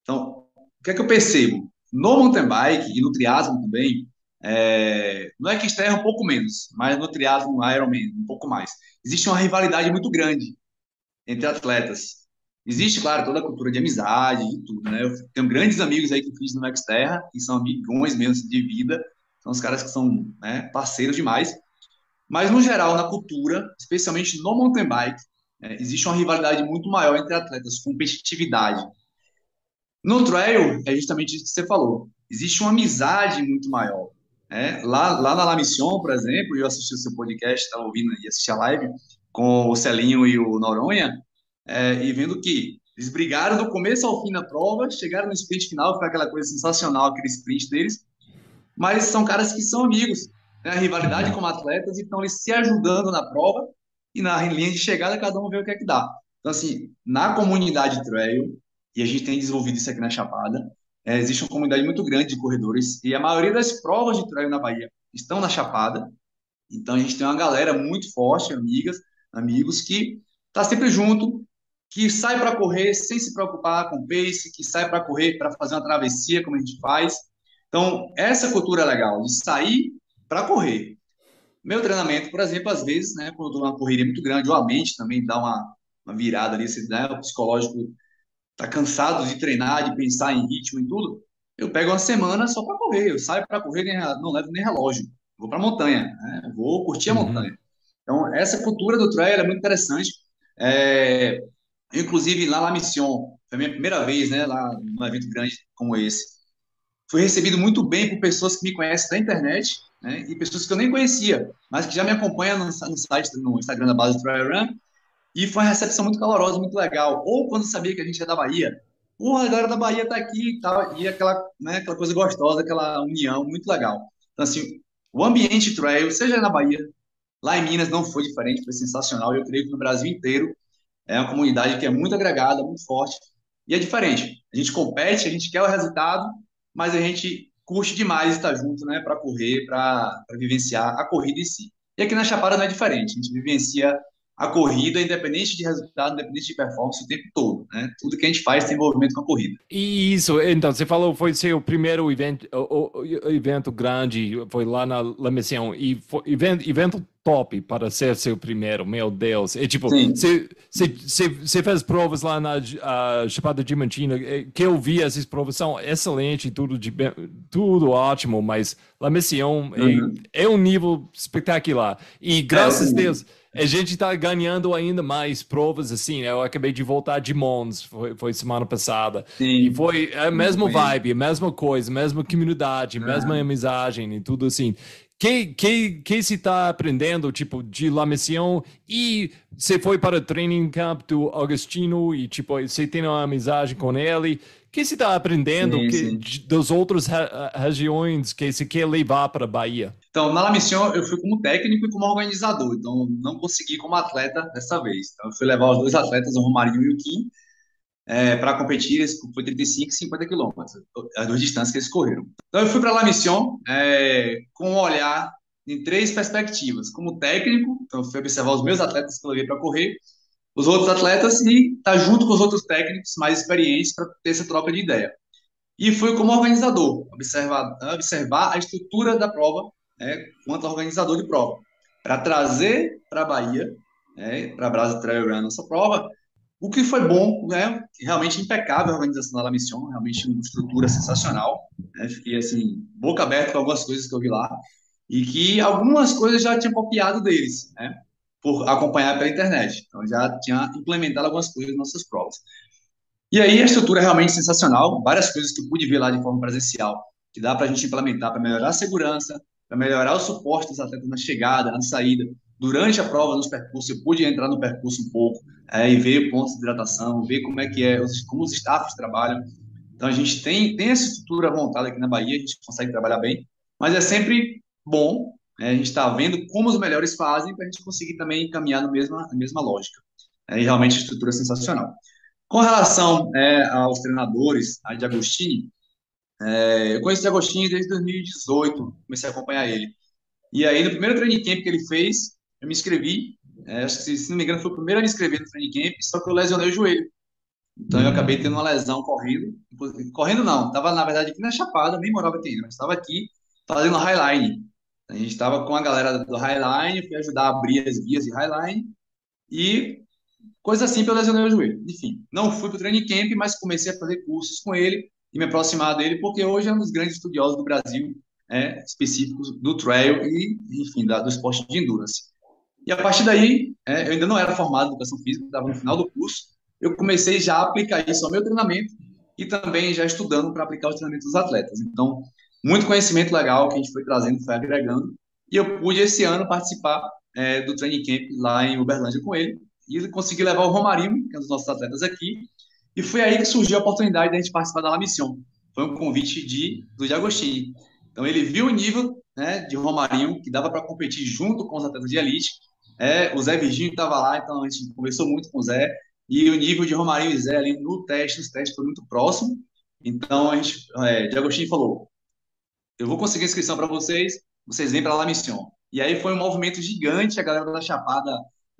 Então, o que é que eu percebo? No mountain bike e no triatlo também, no Xterra um pouco menos, mas no triatlo, no Ironman, um pouco mais. Existe uma rivalidade muito grande entre atletas. Existe, claro, toda a cultura de amizade e tudo, né? Eu tenho grandes amigos aí que eu fiz no Xterra, que são amigões mesmo de vida, são os caras que são, né, parceiros demais. Mas, no geral, na cultura, especialmente no mountain bike, existe uma rivalidade muito maior entre atletas, competitividade. No trail, é justamente isso que você falou. Existe uma amizade muito maior. Lá na La Mission, por exemplo, eu assisti o seu podcast, estava ouvindo e assisti a live com o Celinho e o Noronha, e vendo que eles brigaram do começo ao fim da prova, chegaram no sprint final, foi aquela coisa sensacional, aquele sprint deles, mas são caras que são amigos, né? A rivalidade Uhum. como atletas, então eles se ajudando na prova e na linha de chegada cada um vê o que é que dá. Então, assim, na comunidade trail, e a gente tem desenvolvido isso aqui na Chapada, existe uma comunidade muito grande de corredores e a maioria das provas de trail na Bahia estão na Chapada, então a gente tem uma galera muito forte, amigos, que tá sempre junto, que sai para correr sem se preocupar com pace, que sai para correr para fazer uma travessia, como a gente faz. Então, essa cultura é legal, de sair para correr. Meu treinamento, por exemplo, às vezes, né, quando eu estou numa correria muito grande, ou a mente também dá uma virada ali, né, o psicológico tá cansado de treinar, de pensar em ritmo e tudo, eu pego uma semana só para correr, eu saio para correr, não levo nem relógio, vou para a montanha, né, vou curtir a Uhum. montanha. Então, essa cultura do trail é muito interessante. É, inclusive, lá na Mission, foi a minha primeira vez, né, lá num evento grande como esse. Fui recebido muito bem por pessoas que me conhecem da internet, né, e pessoas que eu nem conhecia, mas que já me acompanham no site, no Instagram da base do Trail Run, e foi uma recepção muito calorosa, muito legal. Ou quando sabia que a gente é da Bahia, a galera da Bahia tá aqui e tal, e aquela, né, aquela coisa gostosa, aquela união, muito legal. Então, assim, o ambiente trail, seja na Bahia, lá em Minas não foi diferente, foi sensacional. Eu creio que no Brasil inteiro é uma comunidade que é muito agregada, muito forte, e é diferente. A gente compete, a gente quer o resultado, mas a gente curte demais estar junto, né, para correr, para vivenciar a corrida em si. E aqui na Chapada não é diferente, a gente vivencia a corrida, independente de resultado, independente de performance, o tempo todo, né? Tudo que a gente faz tem envolvimento com a corrida. E isso, então, você falou foi seu primeiro evento, o evento grande, foi lá na La Mission, e foi evento top para ser seu primeiro, meu Deus. É tipo, Sim, você fez provas lá na Chapada Diamantina, que eu vi, essas provas são excelentes, tudo ótimo, mas La Mission uhum. é um nível espetacular. E É outro graças a nível. Deus, a gente está ganhando ainda mais provas assim. Eu acabei de voltar de Mons, foi semana passada. E Sim, foi a sim, mesma conheço. vibe, a mesma coisa, a mesma comunidade, a mesma Uhum. amizade e tudo assim. Que se está aprendendo, tipo, de La Mission e você foi para o training camp do Agostino e, tipo, você tem uma amizade com ele. Que se está aprendendo Sim, sim. das outras regiões que se quer levar para a Bahia? Então, na La Mission, eu fui como técnico e como organizador, então não consegui como atleta dessa vez. Então, eu fui levar os dois atletas, o Romarinho e o Kim, para competir, foi 35 e 50 quilômetros, as duas distâncias que eles correram. Então, eu fui para La Mission com um olhar em três perspectivas. Como técnico, então, eu fui observar os meus atletas que eu levei para correr, os outros atletas e estar junto com os outros técnicos mais experientes para ter essa troca de ideia. E fui como organizador, observar a estrutura da prova, quanto organizador de prova, para trazer para a Bahia, para a Brasa Trail Run, nossa prova, o que foi bom, né? Realmente impecável a organização da La Mission, realmente uma estrutura sensacional. Né? Fiquei assim, boca aberta com algumas coisas que eu vi lá, e que algumas coisas já tinha copiado deles, né? Por acompanhar pela internet. Então já tinha implementado algumas coisas nas nossas provas. E aí a estrutura é realmente sensacional, várias coisas que eu pude ver lá de forma presencial, que dá para a gente implementar para melhorar a segurança, para melhorar o suporte dos atletas na chegada, na saída. Durante a prova, nos percursos, eu pude entrar no percurso um pouco e ver pontos de hidratação, ver como é que é, como os staffs trabalham. Então a gente tem essa estrutura montada aqui na Bahia, a gente consegue trabalhar bem, mas é sempre bom, né, a gente está vendo como os melhores fazem para a gente conseguir também caminhar na mesma lógica. E realmente a estrutura é sensacional. Com relação aos treinadores, a de Agostini, eu conheço o de Agostini desde 2018, comecei a acompanhar ele. E aí, no primeiro training camp que ele fez, eu me inscrevi. Acho que, se não me engano, foi o primeiro a me inscrever no training camp, só que eu lesionei o joelho. Então, eu acabei tendo uma lesão correndo. Correndo não, estava, na verdade, aqui na Chapada, nem morava aqui ainda, mas estava aqui fazendo highline. A gente estava com a galera do highline, fui ajudar a abrir as vias de highline. E Coisa assim, eu lesionei o joelho. Enfim, não fui para o training camp, mas comecei a fazer cursos com ele e me aproximar dele, porque hoje é um dos grandes estudiosos do Brasil, específicos do trail e, enfim, do esporte de endurance. E a partir daí, eu ainda não era formado em educação física, estava no final do curso, eu comecei já a aplicar isso ao meu treinamento e também já estudando para aplicar os treinamentos dos atletas. Então, muito conhecimento legal que a gente foi trazendo, foi agregando, e eu pude esse ano participar do training camp lá em Uberlândia com ele, e consegui levar o Romarinho, que é um dos nossos atletas aqui, e foi aí que surgiu a oportunidade de a gente participar da La Mission. Foi um convite do D'Agostini. Então, ele viu o nível, né, de Romarinho, que dava para competir junto com os atletas de elite. O Zé Virgínio estava lá, então a gente conversou muito com o Zé, e o nível de Romarinho e Zé ali nos testes foi muito próximo. Então, D'Agostini falou, eu vou conseguir inscrição para vocês, vocês vêm para La Mission. E aí foi um movimento gigante, a galera da Chapada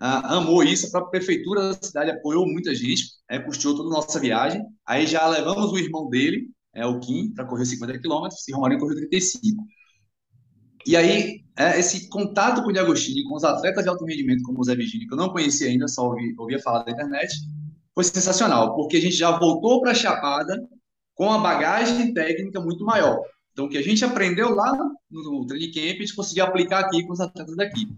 amou isso, a própria prefeitura da cidade apoiou muita gente, custeou toda a nossa viagem. Aí já levamos o irmão dele, o Kim, para correr 50 quilômetros, e o Romarinho correu 35. E aí, esse contato com o D'Agostini, com os atletas de alto rendimento, como o Zé Virgínio, que eu não conhecia ainda, só ouvia falar da internet, foi sensacional, porque a gente já voltou para a Chapada com a bagagem técnica muito maior. Então, o que a gente aprendeu lá no training camp, a gente conseguiu aplicar aqui com os atletas daqui.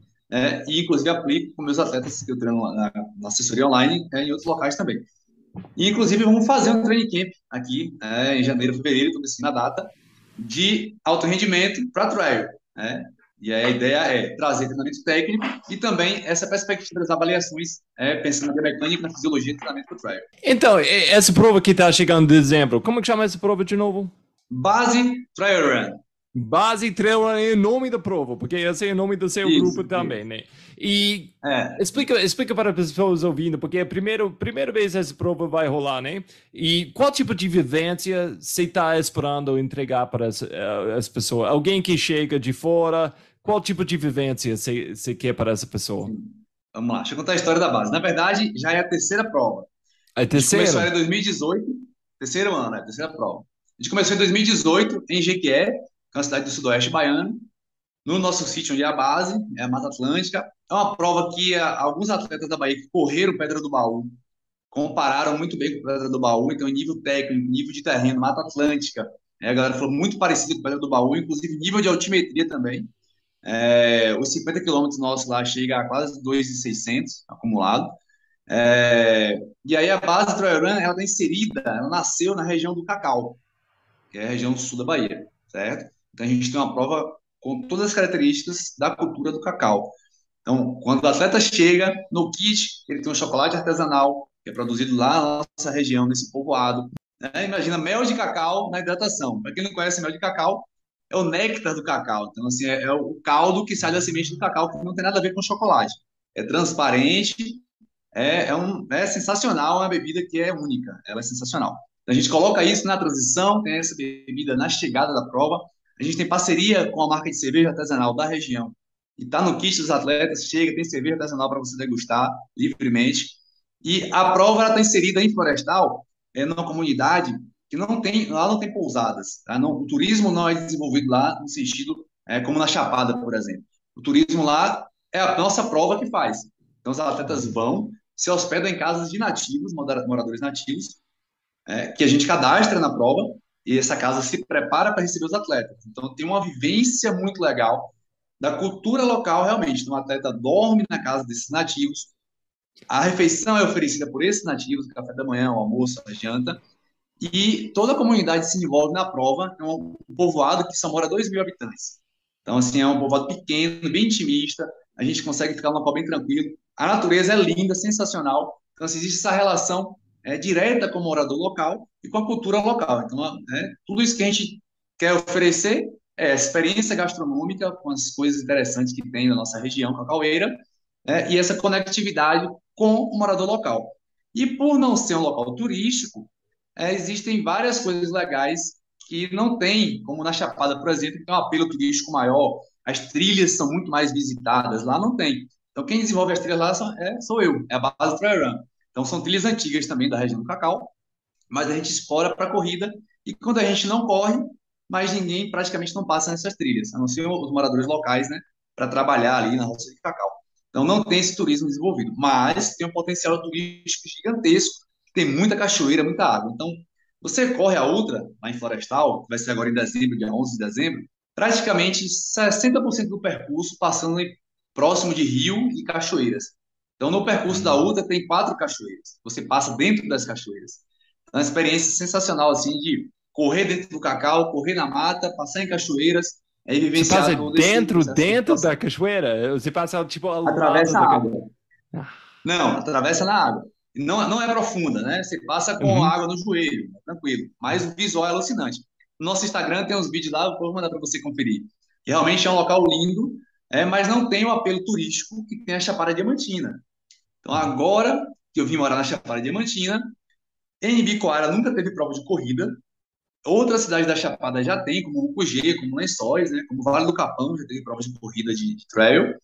E, inclusive, aplico com meus atletas que eu treino na assessoria online em outros locais também. E, inclusive, vamos fazer um training camp aqui em janeiro, fevereiro, estou decidindo a data, de alto rendimento para trail. E aí a ideia é trazer treinamento técnico e também essa perspectiva das avaliações, pensando na biomecânica, na fisiologia e treinamento para o trail. Então, essa prova que está chegando em dezembro, como que chama essa prova de novo? Base Trail Run. Base Trail Run é o nome da prova, porque esse é o nome do seu grupo também, né? E explica para as pessoas ouvindo, porque é a primeira vez essa prova vai rolar, né? E qual tipo de vivência você está esperando entregar para as pessoas? Alguém que chega de fora, qual tipo de vivência você quer para essa pessoa? Vamos lá, deixa eu contar a história da base. Na verdade, já é a terceira prova. A terceira? A gente começou em 2018, terceiro ano, a terceira prova. A gente começou em 2018 em Jequié, que é uma cidade do sudoeste baiano, no nosso sítio onde é a base, é a Mata Atlântica. É uma prova que alguns atletas da Bahia que correram Pedra do Baú compararam muito bem com Pedra do Baú, então nível técnico, nível de terreno, Mata Atlântica, a galera falou muito parecido com Pedra do Baú, inclusive nível de altimetria também. Os 50 quilômetros nossos lá chega a quase 2.600 acumulado. E aí a base do Trail Run, ela está inserida, ela nasceu na região do Cacau, que é a região sul da Bahia, certo? Então a gente tem uma prova com todas as características da cultura do cacau. Então, quando o atleta chega no kit, ele tem um chocolate artesanal, que é produzido lá na nossa região, nesse povoado. Imagina mel de cacau na hidratação. Para quem não conhece, mel de cacau é o néctar do cacau. Então, assim, é o caldo que sai da semente do cacau, que não tem nada a ver com chocolate. É transparente, é sensacional, é uma bebida que é única, ela é sensacional. Então, a gente coloca isso na transição, tem essa bebida na chegada da prova. A gente tem parceria com a marca de cerveja artesanal da região. E está no kit dos atletas, chega, tem cerveja artesanal para você degustar livremente. E a prova está inserida em Florestal, numa comunidade que lá não tem pousadas. Tá? Não, o turismo não é desenvolvido lá no sentido como na Chapada, por exemplo. O turismo lá é a nossa prova que faz. Então, os atletas vão, se hospedam em casas de nativos, moradores nativos, que a gente cadastra na prova, e essa casa se prepara para receber os atletas. Então, tem uma vivência muito legal da cultura local, realmente. Então, o atleta dorme na casa desses nativos, a refeição é oferecida por esses nativos, o café da manhã, o almoço, a janta, e toda a comunidade se envolve na prova. É um povoado que só mora 2.000 habitantes. Então, assim, é um povoado pequeno, bem intimista, a gente consegue ficar num local bem tranquilo. A natureza é linda, sensacional. Então, assim, existe essa relação direta com o morador local e com a cultura local. Então, tudo isso que a gente quer oferecer é experiência gastronômica com as coisas interessantes que tem na nossa região cacaueira, e essa conectividade com o morador local. E por não ser um local turístico, existem várias coisas legais que não tem, como na Chapada, por exemplo, que tem um apelo turístico maior, as trilhas são muito mais visitadas, lá não tem. Então, quem desenvolve as trilhas lá sou eu, é a base do Trail Run. Então, são trilhas antigas também da região do Cacau, mas a gente explora para a corrida, e quando a gente não corre, mas ninguém praticamente não passa nessas trilhas, a não ser os moradores locais, né, para trabalhar ali na roça de Cacau. Então, não tem esse turismo desenvolvido, mas tem um potencial turístico gigantesco, tem muita cachoeira, muita água. Então, você corre a Ultra, lá em Florestal, que vai ser agora em dezembro, dia 11 de dezembro, praticamente 60% do percurso passando próximo de rio e cachoeiras. Então, no percurso da Hum. Ultra tem 4 cachoeiras. Você passa dentro das cachoeiras. É uma experiência sensacional, assim, de correr dentro do cacau, correr na mata, passar em cachoeiras, aí Você passa vivenciar todo esse dentro, processo de dentro da educação. cachoeira? Você passa, tipo, ao lado Atravessa da a cachoeira? água. Não, atravessa na água. Não, não é profunda, né? Você passa com Uhum. água no joelho, tranquilo. Mas o visual é alucinante. No nosso Instagram tem uns vídeos lá, eu vou mandar para você conferir. E realmente é um local lindo, mas não tem o apelo turístico que tem a Chapada Diamantina. Então agora que eu vim morar na Chapada Diamantina, em Bicoara nunca teve prova de corrida. Outras cidades da Chapada já tem, como Mucugê, como Lençóis, né? Como Vale do Capão já teve prova de corrida de trail.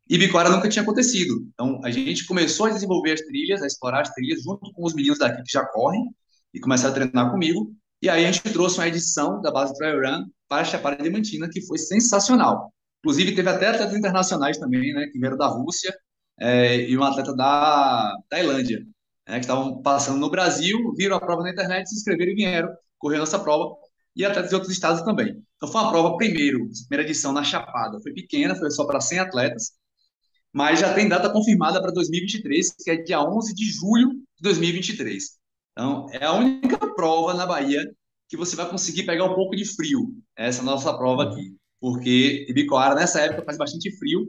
E Biquara nunca tinha acontecido. Então, a gente começou a desenvolver as trilhas, a explorar as trilhas, junto com os meninos daqui que já correm, e começaram a treinar comigo. E aí a gente trouxe uma edição da base Trail Run para a Chapada Diamantina, que foi sensacional. Inclusive, teve até atletas internacionais também, né, que vieram da Rússia, e um atleta da Tailândia, né, que estavam passando no Brasil, viram a prova na internet, se inscreveram e vieram correr a nossa prova, e atletas de outros estados também. Então, foi uma prova, primeira edição na Chapada, foi pequena, foi só para 100 atletas, mas já tem data confirmada para 2023, que é dia 11 de julho de 2023. Então, é a única prova na Bahia que você vai conseguir pegar um pouco de frio, essa nossa prova aqui. Porque Ibicoara, nessa época, faz bastante frio.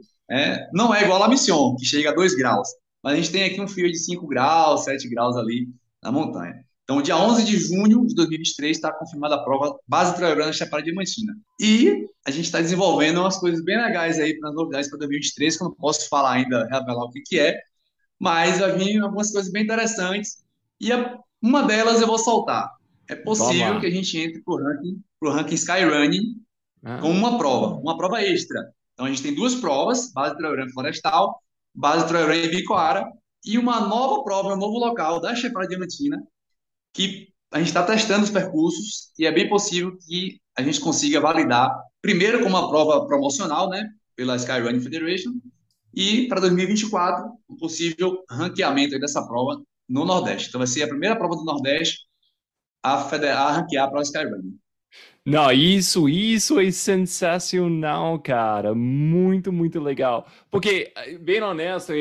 Não é igual a Mission, que chega a 2 graus. Mas a gente tem aqui um frio de 5 graus, 7 graus ali na montanha. Então, dia 11 de junho de 2023 está confirmada a prova base Trailrun Chapada Diamantina. E a gente está desenvolvendo umas coisas bem legais aí para novidades para 2023, que eu não posso falar ainda, revelar o que, que é, mas vai vir algumas coisas bem interessantes. E uma delas eu vou soltar. É Vamos possível que lá. a gente entre pro ranking Skyrunning com Ah, uma prova extra. Então a gente tem 2 provas, base Trailrun Florestal, base Trailrun Ibicoara, e uma nova prova, um novo local da Chapada Diamantina, que a gente está testando os percursos e é bem possível que a gente consiga validar, primeiro como uma prova promocional, né, pela Skyrunning Federation, e para 2024, um possível ranqueamento aí dessa prova no Nordeste. Então vai ser a primeira prova do Nordeste a ranquear para a Skyrunning. não, isso é sensacional, cara. Muito, muito legal. Porque, bem honesto,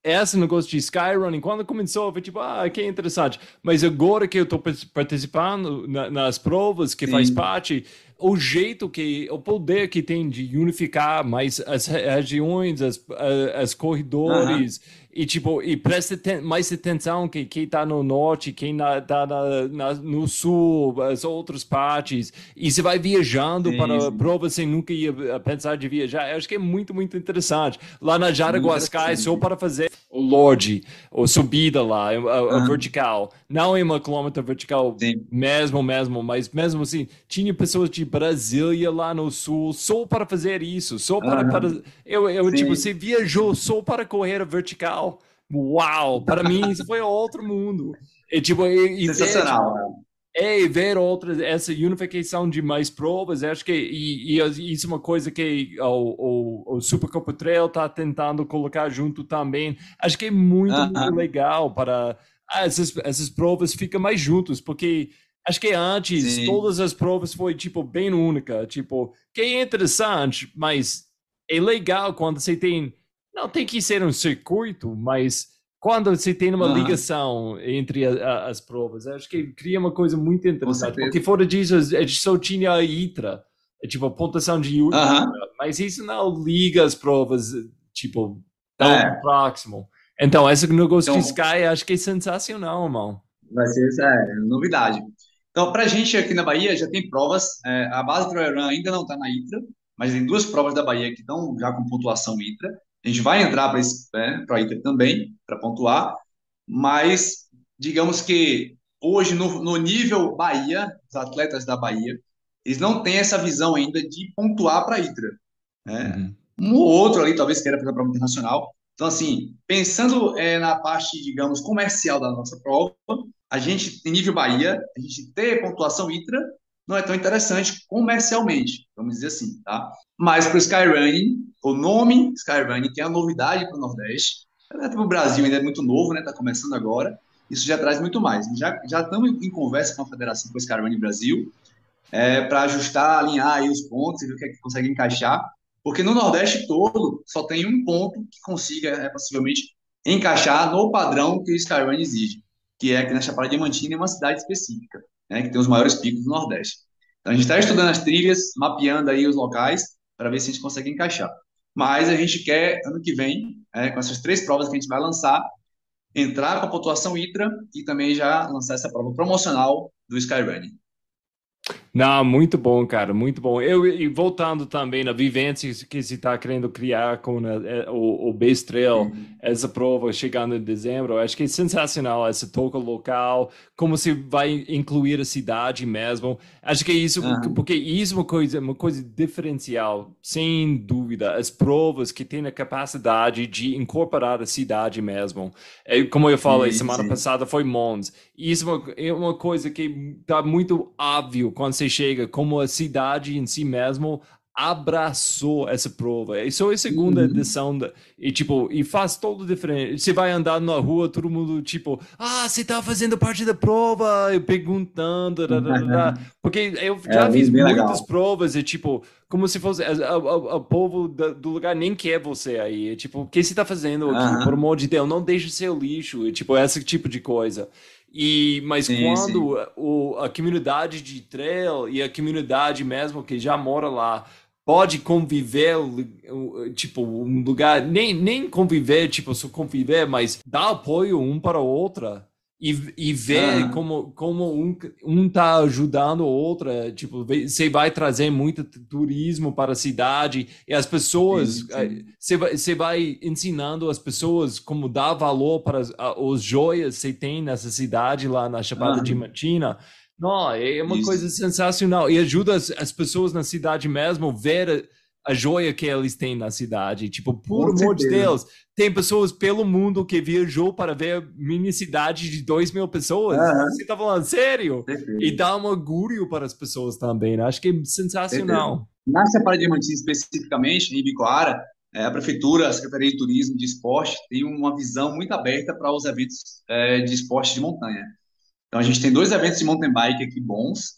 esse negócio de skyrunning, quando começou, foi tipo, que interessante. Mas agora que eu estou participando nas provas que faz Sim. parte, o jeito que, o poder que tem de unificar mais as regiões, as Aham. corredores, e tipo, e presta mais atenção que quem está no norte, quem tá no sul, as outras partes, e você vai viajando Sim, para sim. provas sem nunca ia pensar de viajar. Eu acho que é muito, muito interessante. Lá na Muito Jaraguasca é só interessante. para fazer o Lorde, ou subida lá, a Aham. vertical. Não é uma quilômetro vertical Sim. mesmo, mas mesmo assim, tinha pessoas de Brasília lá no sul só para fazer isso, só para Aham. tipo, Sim. você viajou só para correr a vertical. Uau, para mim isso foi outro mundo. E, tipo, e ver, tipo, Sensacional, né? ver outras, essa unificação de mais provas, acho que isso é uma coisa que o Supercopa Trail está tentando colocar junto também. Acho que é muito, muito Aham. legal para essas provas ficam mais juntos, porque acho que antes Sim. todas as provas foi tipo bem única, tipo, que é interessante, mas é legal quando você tem, não tem que ser um circuito, mas quando você tem uma Aham. ligação entre as provas, acho que cria uma coisa muito Com interessante, porque certeza. fora disso, a gente só tinha a ITRA, tipo, a pontuação de Aham. ITRA, mas isso não liga as provas, tipo, tão É. próximo. Então, esse negócio de Então, Sky, acho que é sensacional, irmão. vai ser novidade. Então, para a gente aqui na Bahia já tem provas. A base do Iron ainda não está na ITRA, mas tem 2 provas da Bahia que estão já com pontuação ITRA. A gente vai entrar para a ITRA também, para pontuar, mas digamos que hoje, no nível Bahia, os atletas da Bahia, eles não têm essa visão ainda de pontuar para a ITRA, né? Uhum. Um ou outro ali talvez queira fazer a prova internacional. Então, assim, pensando na parte, digamos, comercial da nossa prova, a gente, em nível Bahia, a gente tem pontuação ITRA, não é tão interessante comercialmente, vamos dizer assim, tá? Mas para o Skyrunning, o nome Skyrunning, que é a novidade para o Nordeste, para o Brasil ainda é muito novo, né? Está começando agora, isso já traz muito mais. Já estamos em conversa com a Federação com o Skyrunning Brasil, para ajustar, alinhar aí os pontos e ver o que é que consegue encaixar, porque no Nordeste todo só tem um ponto que consiga, possivelmente, encaixar no padrão que o Skyrun exige, que é aqui na Chapada Diamantina, em uma cidade específica, né, que tem os maiores picos do Nordeste. Então a gente está estudando as trilhas, mapeando aí os locais, para ver se a gente consegue encaixar. Mas a gente quer, ano que vem, com essas 3 provas que a gente vai lançar, entrar com a pontuação ITRA e também já lançar essa prova promocional do Skyrunning. Não, muito bom, cara, muito bom. E voltando também na vivência que se está querendo criar com o Base Trail, essa prova chegando em dezembro, acho que é sensacional essa toca local, como se vai incluir a cidade mesmo. Acho que é isso, Uhum. porque isso é uma coisa diferencial, sem dúvida. As provas que têm a capacidade de incorporar a cidade mesmo. Como eu falei, Sim, semana sim. passada foi Mons. Isso é uma coisa que está muito óbvio quando você chega, como a cidade em si mesmo abraçou essa prova. E só a segunda Uhum. edição e tipo, e faz todo diferente. Você vai andar na rua, todo mundo tipo, você tá fazendo parte da prova, e perguntando, porque eu É já fiz bem, bem muitas legal. provas e tipo, como se fosse o povo do lugar nem quer você aí. É, tipo, o que você tá fazendo aqui? Por Aham. amor de Deus, não deixe seu lixo. E, tipo, esse tipo de coisa. Mas Sim, quando sim. a comunidade de trail e a comunidade mesmo que já mora lá pode conviver, tipo, um lugar, nem conviver, tipo, só conviver, mas dar apoio um para o outro e ver Aham. como um tá ajudando o outro, tipo, você vai trazer muito turismo para a cidade e as pessoas, Sim, sim. você vai ensinando as pessoas como dar valor para os joias que você tem nessa cidade lá na Chapada Aham. Diamantina. Não, é uma Isso. coisa sensacional e ajuda as pessoas na cidade mesmo ver a joia que eles têm na cidade. Tipo, por Com amor de certeza. Deus, tem pessoas pelo mundo que viajou para ver mini cidade de 2.000 pessoas. Aham. Você tá falando sério? E Perfeito. dá um orgulho para as pessoas também, né? Acho que é Certeza. sensacional. Na Chapada Diamantina, especificamente, em Ibicoara, a Prefeitura, a Secretaria de Turismo e de Esporte tem uma visão muito aberta para os eventos de esporte de montanha. Então, a gente tem 2 eventos de mountain bike aqui bons,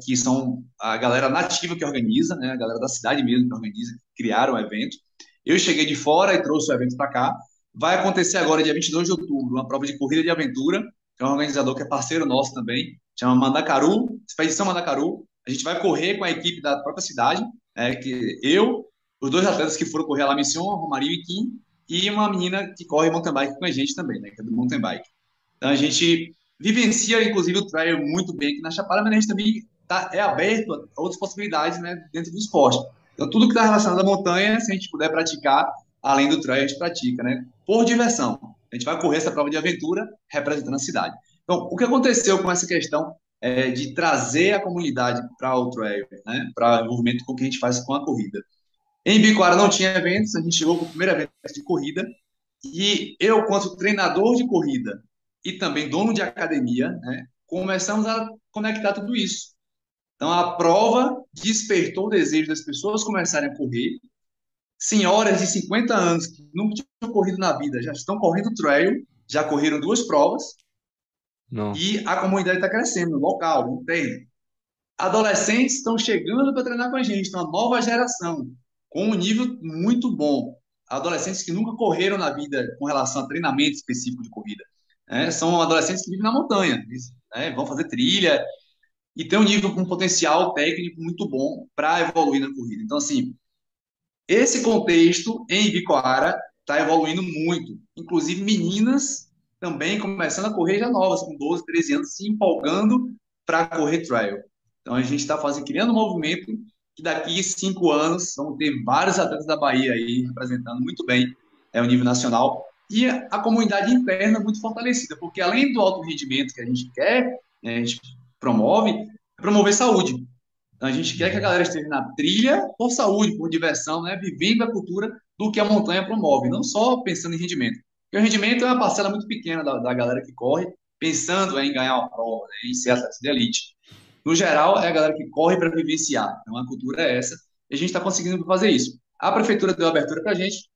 que são a galera nativa que organiza, né, a galera da cidade mesmo que organiza, que criaram o evento. Eu cheguei de fora e trouxe o evento para cá. Vai acontecer agora, dia 22 de outubro, uma prova de corrida de aventura, que é um organizador que é parceiro nosso também, chama Mandacaru, Expedição Mandacaru. A gente vai correr com a equipe da própria cidade, que eu, os 2 atletas que foram correr lá, Mission, Romario e Kim, e uma menina que corre mountain bike com a gente também, né, que é do mountain bike. Então a gente vivencia, inclusive, o trail muito bem aqui na Chapada, mas a gente também é aberto a outras possibilidades, né, dentro do esporte. Então, tudo que está relacionado à montanha, se a gente puder praticar, além do trail, a gente pratica, né? Por diversão. A gente vai correr essa prova de aventura representando a cidade. Então, o que aconteceu com essa questão de trazer a comunidade para o trail, né? Para o envolvimento com o que a gente faz com a corrida. Em Bicoara não tinha eventos, a gente chegou com o primeiro evento de corrida, e eu, quanto treinador de corrida e também dono de academia, né, começamos a conectar tudo isso. Então, a prova despertou o desejo das pessoas começarem a correr. Senhoras de 50 anos que nunca tinham corrido na vida já estão correndo trail, já correram 2 provas Não. e a comunidade está crescendo no local, no treino. Adolescentes estão chegando para treinar com a gente, então, uma nova geração, com um nível muito bom. Adolescentes que nunca correram na vida com relação a treinamento específico de corrida. São adolescentes que vivem na montanha, eles, vão fazer trilha e tem um nível com potencial técnico muito bom para evoluir na corrida. Então, assim, esse contexto em Ibicoara está evoluindo muito. Inclusive, meninas também começando a correr já novas, com 12, 13 anos, se empolgando para correr trail. Então, a gente está criando um movimento que daqui a 5 anos vamos ter vários atletas da Bahia aí representando muito bem o nível nacional e a comunidade interna muito fortalecida, porque além do alto rendimento que a gente quer, né, a gente promove, é promover saúde. Então, a gente quer que a galera esteja na trilha por saúde, por diversão, né? Vivendo a cultura do que a montanha promove, não só pensando em rendimento. Porque o rendimento é uma parcela muito pequena da galera que corre, pensando em ganhar uma prova, né? Em ser atleta de elite. No geral, é a galera que corre para vivenciar. Então, a cultura é essa. E a gente está conseguindo fazer isso. A prefeitura deu abertura para a gente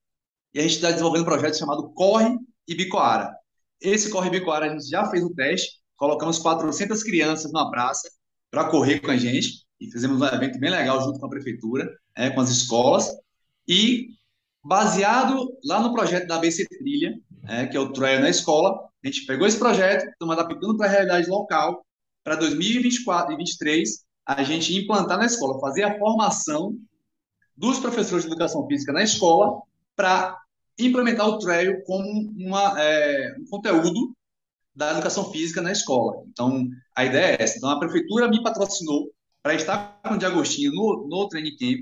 e a gente está desenvolvendo um projeto chamado Corre Ibicoara. Esse Corre Ibicoara, a gente já fez o teste, colocamos 400 crianças numa praça para correr com a gente e fizemos um evento bem legal junto com a prefeitura, com as escolas. E baseado lá no projeto da ABC Trilha, que é o Trail na Escola, a gente pegou esse projeto, estamos adaptando para a realidade local, para 2024 e 2023, a gente implantar na escola, fazer a formação dos professores de educação física na escola para implementar o trail como um conteúdo da educação física na escola. Então, a ideia é essa. Então, a prefeitura me patrocinou para estar com o Diagostinho no Training Camp,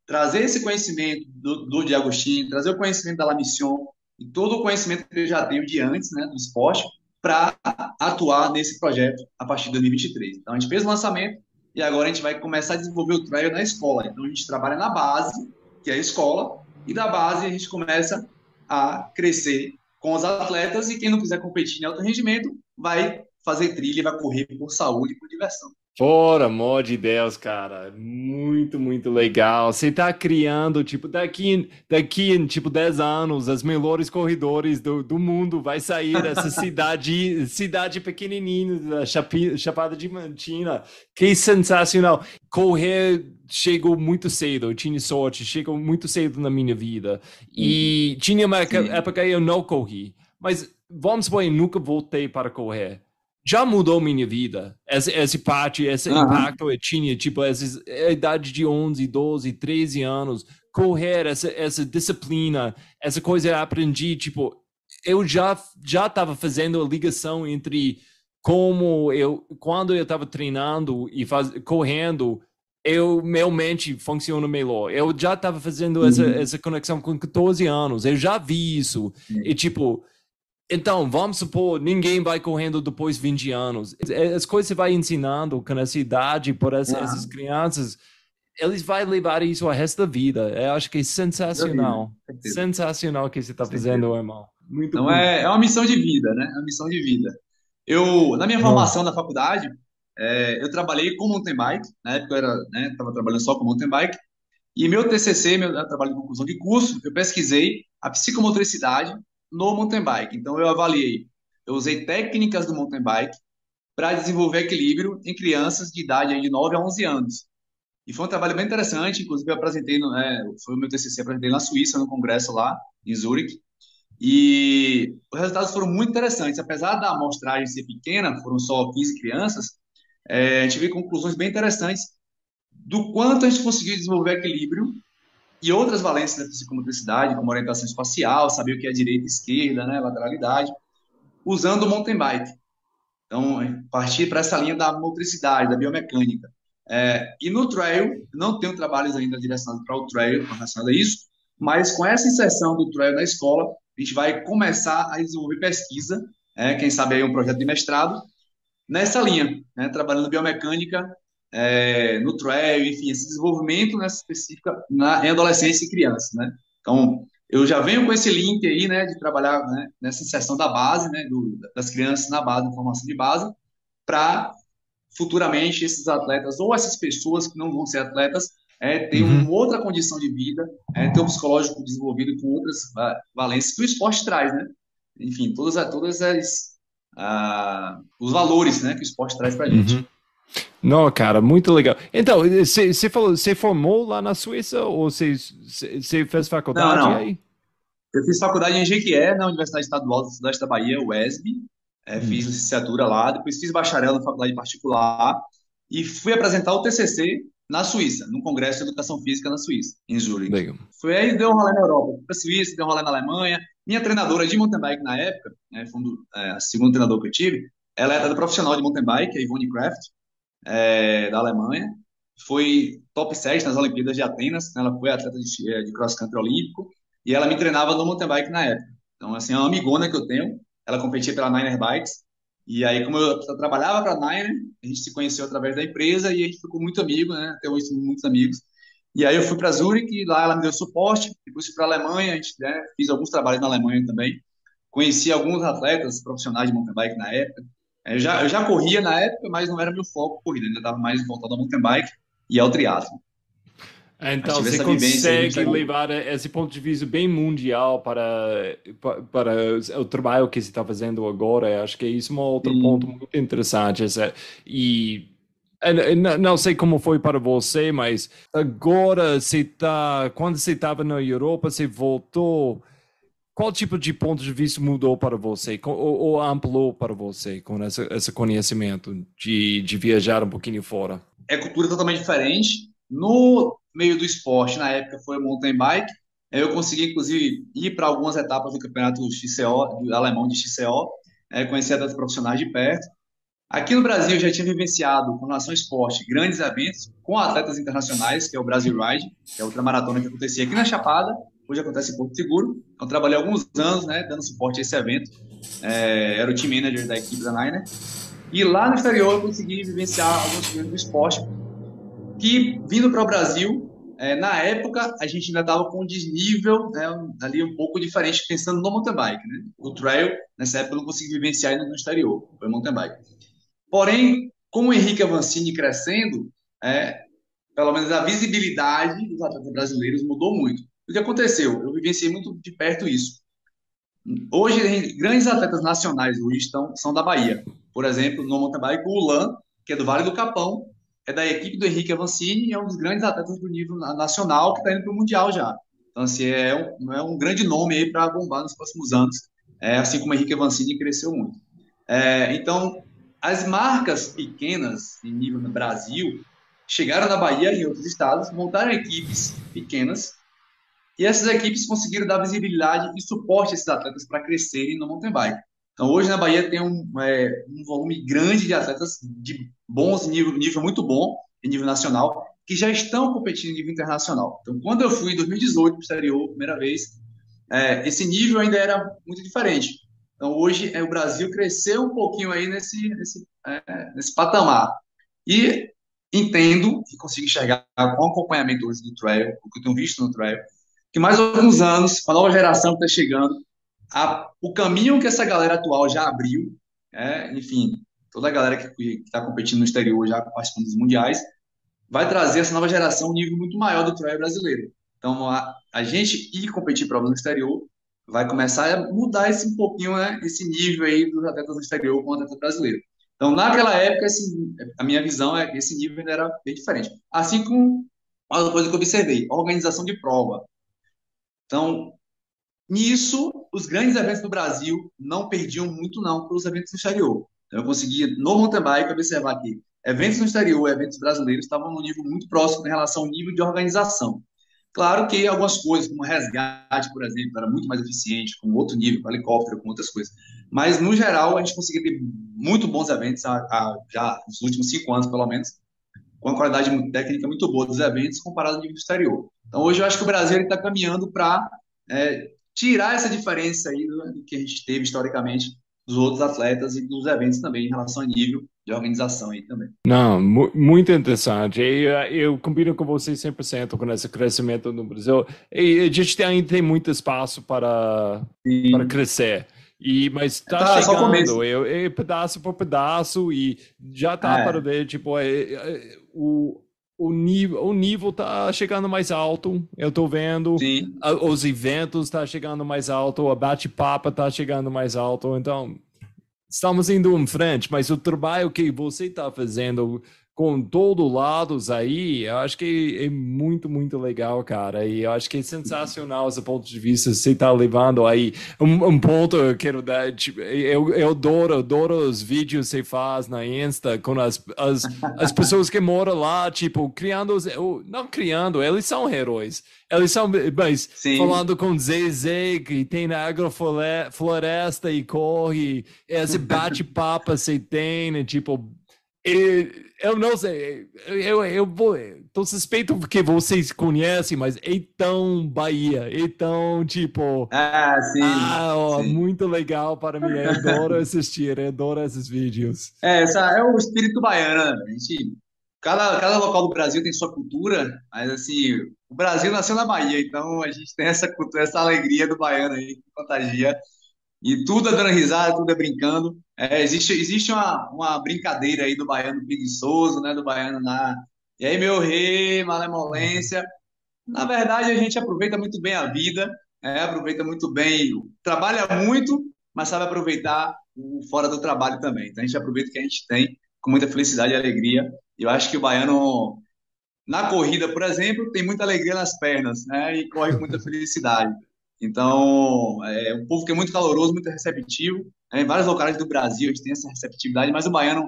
trazer esse conhecimento do Diagostinho, trazer o conhecimento da La Mission e todo o conhecimento que eu já tenho de antes, né, do esporte, para atuar nesse projeto a partir de 2023. Então, a gente fez o lançamento e agora a gente vai começar a desenvolver o trail na escola. Então, a gente trabalha na base, que é a escola, e da base a gente começa a crescer com os atletas e quem não quiser competir em alto rendimento vai fazer trilha, vai correr por saúde e por diversão. Por amor de Deus, cara, muito, muito legal. Você tá criando, tipo, daqui em, tipo, 10 anos, os melhores corredores do mundo vai sair dessa cidade pequenininha, da Chapada Diamantina. Que sensacional. Correr chegou muito cedo, eu tinha sorte, chegou muito cedo na minha vida. E tinha uma época que eu não corri, mas vamos supor, eu nunca voltei para correr. Já mudou minha vida. Esse impacto eu tinha, tipo, a idade de 11, 12, 13 anos, correr, essa disciplina, essa coisa eu aprendi, tipo, eu já estava fazendo a ligação entre quando eu estava treinando e correndo, meu mente funciona melhor. Eu já estava fazendo essa conexão com 14 anos, eu já vi isso. E, tipo, então, vamos supor, ninguém vai correndo depois de 20 anos. As coisas que você vai ensinando com essa idade por essas crianças, eles vão levar isso o resto da vida. Eu acho que é sensacional. Sensacional o que você está fazendo, irmão. Muito Então, bom. é uma missão de vida, né? É uma missão de vida. Na minha formação na faculdade, eu trabalhei com mountain bike. Na época eu estava trabalhando só com mountain bike. E meu TCC, meu trabalho de conclusão de curso, eu pesquisei a psicomotricidade no mountain bike. Então, eu usei técnicas do mountain bike para desenvolver equilíbrio em crianças de idade aí de 9 a 11 anos. E foi um trabalho bem interessante, inclusive eu apresentei, foi o meu TCC, apresentei na Suíça, no congresso lá, em Zurique, e os resultados foram muito interessantes. Apesar da amostragem ser pequena, foram só 15 crianças, a gente viu conclusões bem interessantes do quanto a gente conseguiu desenvolver equilíbrio e outras valências da psicomotricidade, como orientação espacial, saber o que é direita e esquerda, né, lateralidade, usando o mountain bike. Então, partir para essa linha da motricidade, da biomecânica. E no trail, não tenho trabalhos ainda direcionados para o trail, relacionado a isso, mas com essa inserção do trail na escola, a gente vai começar a desenvolver pesquisa, quem sabe aí um projeto de mestrado, nessa linha, né, trabalhando biomecânica, no trail, enfim, esse desenvolvimento nessa específica em adolescência e criança, né? Então, eu já venho com esse link aí, né, de trabalhar, né, nessa inserção da base, né, das crianças na base, na formação de base, para futuramente esses atletas ou essas pessoas que não vão ser atletas ter uma outra condição de vida, ter um psicológico desenvolvido com outras valências que o esporte traz, né? Enfim, todas os valores, né, que o esporte traz para a gente. Não, cara, muito legal. Então, você falou, você formou lá na Suíça ou você fez faculdade Não. aí? Eu fiz faculdade em Jequié, na Universidade Estadual do Sudeste da Bahia, UESB. Fiz licenciatura lá, depois fiz bacharel na faculdade particular e fui apresentar o TCC na Suíça, num congresso de educação física na Suíça, em Zurique. Legal. Foi aí, deu um rolê na Europa, fui para a Suíça, deu um rolê na Alemanha. Minha treinadora de mountain bike na época, foi a segunda treinadora que eu tive, ela era profissional de mountain bike, a Yvonne Kraft, da Alemanha. Foi top 7 nas Olimpíadas de Atenas, né? Ela foi atleta de cross country olímpico e ela me treinava no mountain bike na época. Então, assim, é uma amigona que eu tenho. Ela competia pela Niner Bikes. E aí, como eu trabalhava para a Niner, a gente se conheceu através da empresa e a gente ficou muito amigo, né? Até hoje somos muitos amigos. E aí eu fui para Zurique, lá ela me deu suporte. Depois fui para a Alemanha, a gente, fiz alguns trabalhos na Alemanha também. Conheci alguns atletas profissionais de mountain bike na época. Eu já corria na época, mas não era meu foco corrida, ainda estava mais voltado ao mountain bike e ao triatlo. Mas Então, tive você essa vivência aí no consegue exterior. levar esse ponto de vista bem mundial para o trabalho que você está fazendo agora. Eu acho que isso é um outro ponto Sim. muito interessante. E não sei como foi para você, mas agora quando você estava na Europa, você voltou. Qual tipo de ponto de vista mudou para você, ou ampliou para você com esse conhecimento de viajar um pouquinho fora? É cultura totalmente diferente. No meio do esporte, na época foi o mountain bike. Eu consegui, inclusive, ir para algumas etapas do campeonato XCO, do alemão de XCO, conhecer atletas profissionais de perto. Aqui no Brasil, eu já tinha vivenciado, com relação ao esporte, grandes eventos com atletas internacionais, que é o Brasil Ride, que é outra maratona que acontecia aqui na Chapada, hoje acontece em Porto Seguro. Então, trabalhei alguns anos, né, dando suporte a esse evento. Era o team manager da equipe da Niner. E lá no exterior, eu consegui vivenciar alguns eventos do esporte que, vindo para o Brasil, na época, a gente ainda estava com um desnível, né, ali um pouco diferente, pensando no mountain bike. Né? O trail, nessa época, eu não consegui vivenciar ainda no exterior, foi mountain bike. Porém, com o Henrique Avancini crescendo, é, pelo menos a visibilidade dos atletas brasileiros mudou muito. O que aconteceu? Eu vivenciei muito de perto isso. Hoje, grandes atletas nacionais hoje são da Bahia. Por exemplo, no mountain bike, o Ulan, que é do Vale do Capão, é da equipe do Henrique Avancini e é um dos grandes atletas do nível nacional que está indo para o Mundial já. Então, assim, é um grande nome aí para bombar nos próximos anos, assim como o Henrique Avancini cresceu muito. Então, as marcas pequenas em nível no Brasil chegaram na Bahia e em outros estados, montaram equipes pequenas e essas equipes conseguiram dar visibilidade e suporte a esses atletas para crescerem no mountain bike. Então, hoje na Bahia tem um volume grande de atletas de bons nível muito bom, em nível nacional, que já estão competindo em nível internacional. Então, quando eu fui em 2018 para o exterior, primeira vez, esse nível ainda era muito diferente. Então, hoje, o Brasil cresceu um pouquinho aí nesse patamar. E entendo e consigo enxergar com o acompanhamento hoje do trail, o que eu tenho visto no trail, que mais alguns anos, com a nova geração que está chegando, o caminho que essa galera atual já abriu, enfim, toda a galera que está competindo no exterior, já participando dos mundiais, vai trazer essa nova geração um nível muito maior do trail brasileiro. Então, a gente ir competir para no exterior vai começar a mudar esse um pouquinho, né, esse nível aí dos atletas no exterior com o atleta brasileiro. Então, naquela época, a minha visão é que esse nível ainda era bem diferente. Assim como uma coisa que eu observei, organização de prova. Então, nisso, os grandes eventos do Brasil não perdiam muito não para os eventos no exterior. Então, eu conseguia, no mountain bike, observar que eventos no exterior, eventos brasileiros, estavam num nível muito próximo em relação ao nível de organização. Claro que algumas coisas, como resgate, por exemplo, era muito mais eficiente, com outro nível, com helicóptero, com outras coisas. Mas, no geral, a gente conseguia ter muito bons eventos, já nos últimos 5 anos, pelo menos, com uma qualidade técnica muito boa dos eventos comparado ao nível exterior. Então, hoje eu acho que o Brasil está caminhando para tirar essa diferença aí do que a gente teve historicamente dos outros atletas e dos eventos também em relação ao nível de organização aí também. Não, muito interessante. Eu combino com você 100% com esse crescimento no Brasil. E a gente ainda tem muito espaço para E crescer. Mas está tá só o começo. chegando, pedaço por pedaço, e já está para É, ver, tipo, o nível está chegando mais alto. Eu estou vendo, sim. os eventos estão chegando mais alto, a bate-papo está chegando mais alto. Então, estamos indo em frente, mas o trabalho que você está fazendo com todos os lados aí, eu acho que é muito, muito legal, cara. E eu acho que é sensacional esse ponto de vista que você está levando aí. Um ponto eu quero dar, tipo, eu adoro os vídeos que você faz na Insta com as pessoas que moram lá, tipo, criando, não criando, eles são heróis. Eles são, mas Sim. falando com Zezé, que tem na agrofloresta e corre, esse bate-papo você tem, né, tipo, eu não sei, tô suspeito que vocês conhecem, mas é tão Bahia, é tão, tipo, Sim, ó, sim. muito legal para mim, eu adoro assistir, eu adoro esses vídeos. Essa é o espírito baiano, né? A gente, cada local do Brasil tem sua cultura, mas assim, o Brasil nasceu na Bahia, então a gente tem essa cultura, essa alegria do baiano aí que contagia. E tudo é dando risada, tudo é brincando. Existe uma brincadeira aí do baiano preguiçoso, né? Do baiano lá. E aí, meu rei, malemolência. Na verdade, a gente aproveita muito bem a vida, aproveita muito bem, trabalha muito, mas sabe aproveitar o fora do trabalho também. Então, a gente aproveita o que a gente tem com muita felicidade e alegria. E eu acho que o baiano, na corrida, por exemplo, tem muita alegria nas pernas, né? E corre com muita felicidade. Então, é um povo que é muito caloroso, muito receptivo. Em vários locais do Brasil a gente tem essa receptividade, mas o baiano,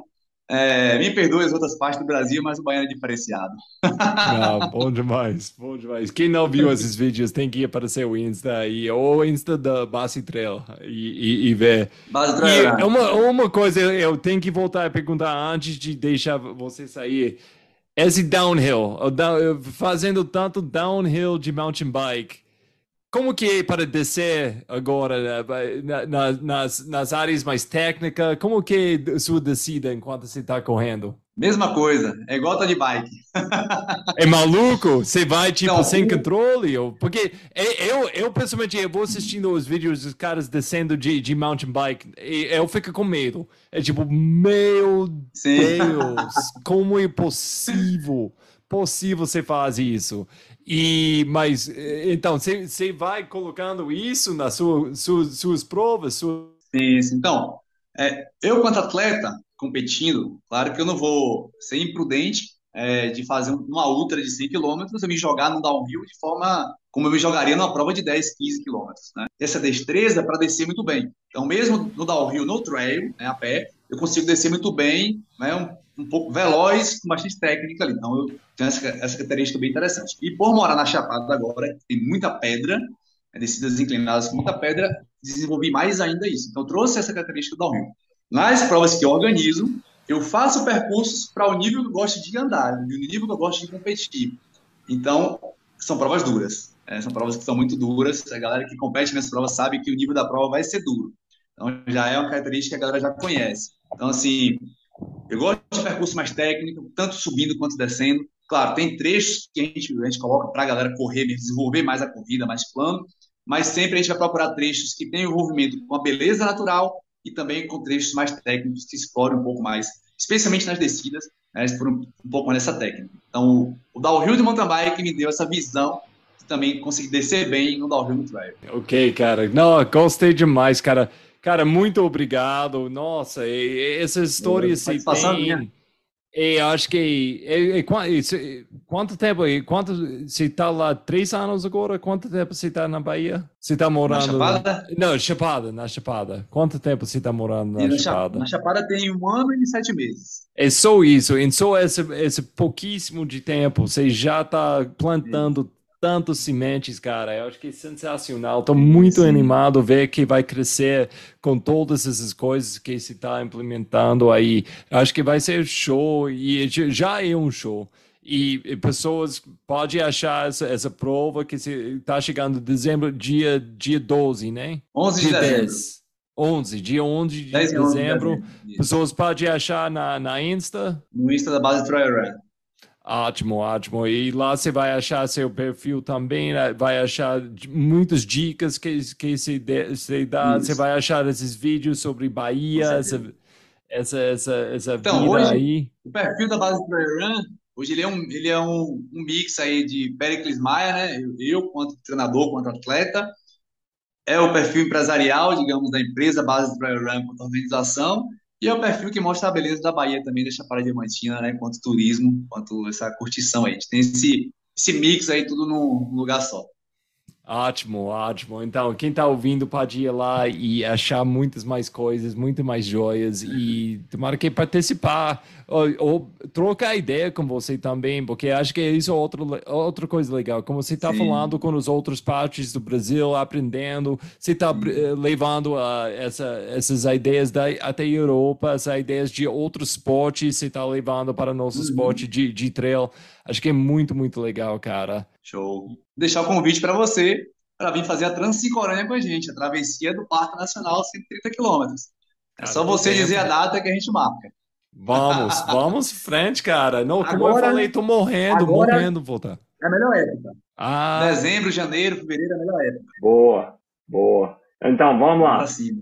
me perdoe as outras partes do Brasil, mas o baiano é diferenciado. Ah, bom demais, bom demais. Quem não viu esses vídeos tem que ir para seu Insta aí, ou o Insta da Bassi Trail e ver. Base E Trail. uma coisa eu tenho que voltar a perguntar antes de deixar você sair. Esse downhill, fazendo tanto downhill de mountain bike, como que é para descer agora nas áreas mais técnicas? Como que é a sua descida enquanto você está correndo? Mesma coisa, é igual tá de bike. É maluco? Você vai, tipo, Então, sem controle? Porque eu pessoalmente, eu vou assistindo os vídeos dos caras descendo de mountain bike e eu fico com medo. É tipo, meu sim. Deus, como é possível você fazer isso? Mas, então, você vai colocando isso nas suas provas? Sim, sim. Então, eu, quanto atleta, competindo, claro que eu não vou ser imprudente de fazer uma ultra de 100 quilômetros e me jogar no downhill de forma como eu me jogaria numa prova de 10, 15 quilômetros, né? Essa destreza é para descer muito bem. Então, mesmo no downhill, no trail, né, a pé, eu consigo descer muito bem, né, um pouco veloz, com bastante técnica ali. Então, eu tenho essa característica bem interessante. E por morar na Chapada agora, tem muita pedra, descidas inclinadas com muita pedra, desenvolvi mais ainda isso. Então, trouxe essa característica do downhill. Nas provas que eu organizo, eu faço percursos para o nível que eu gosto de andar, o nível que eu gosto de competir. Então, são provas duras. São provas que são muito duras. A galera que compete nessas provas sabe que o nível da prova vai ser duro. Então, já é uma característica que a galera já conhece. Então, assim, eu gosto de percurso mais técnico, tanto subindo quanto descendo. Claro, tem trechos que a gente coloca para a galera correr, desenvolver mais a corrida, mais plano, mas sempre a gente vai procurar trechos que tenham envolvimento com a beleza natural e também com trechos mais técnicos que explorem um pouco mais, especialmente nas descidas, né, por um pouco mais nessa técnica. Então, o downhill de mountain bike me deu essa visão de também conseguir descer bem no downhill no trail. Ok, cara. Não, gostei demais, cara. Cara, muito obrigado. Nossa, essa história se Satisfação minha. tem. Acho que. Quanto tempo? Você está lá 3 anos agora? Quanto tempo você está na Bahia? Você está Na morando. Chapada? Não, Chapada, na Chapada. Quanto tempo você está morando E na na Chapada? Chapada tem 1 ano e 7 meses. É só isso. Em só esse pouquíssimo de tempo, você já está plantando tantos sementes, cara. Eu acho que é sensacional. Estou Sim, muito sim. animado a ver que vai crescer com todas essas coisas que se está implementando aí. Eu acho que vai ser show e já é um show. E pessoas podem achar essa prova que está chegando em dezembro, dia 12, né? 11 de Dia dezembro. 10. 11, dia 11 de 10 e 11 de dezembro. dezembro. Isso. Pessoas podem achar na Insta. No Insta da base Trail Run. Ótimo, ótimo. E lá você vai achar seu perfil também, né? Vai achar muitas dicas que se dá. Você Isso, vai achar esses vídeos sobre com Bahia, certeza. essa Então, vida hoje, aí. o perfil da base Trail Run, hoje ele é um mix aí de Pericles Maia, né? Eu, quanto treinador, quanto atleta. É o perfil empresarial, digamos, da empresa, base Trail Run, quanto organização. E é o perfil que mostra a beleza da Bahia também, da Chapada Diamantina, né? Quanto turismo, quanto essa curtição aí. A gente tem esse mix aí, tudo num lugar só. Ótimo, ótimo. Então, quem está ouvindo pode ir lá e achar muitas mais coisas, muito mais joias e tomara que participar ou trocar ideia com você também, porque acho que isso é outra coisa legal. Como você está falando Sim. com os outros partes do Brasil, aprendendo, você está Sim. levando essas ideias até a Europa, essas ideias de outros esportes, você está levando para o nosso esporte Uhum. de trail. Acho que é muito, muito legal, cara. Show. Deixar o convite para você para vir fazer a Transicorânia com a gente, a travessia do Parque Nacional, 130 quilômetros. É Cara, só que você dizer a tempo. data que a gente marca. Vamos frente, cara. Não, como eu Agora, falei, tô morrendo, agora morrendo, voltar. é a melhor época. Ah, Dezembro, janeiro, fevereiro é a melhor época. Boa, boa. Então, vamos Vamos lá. para cima.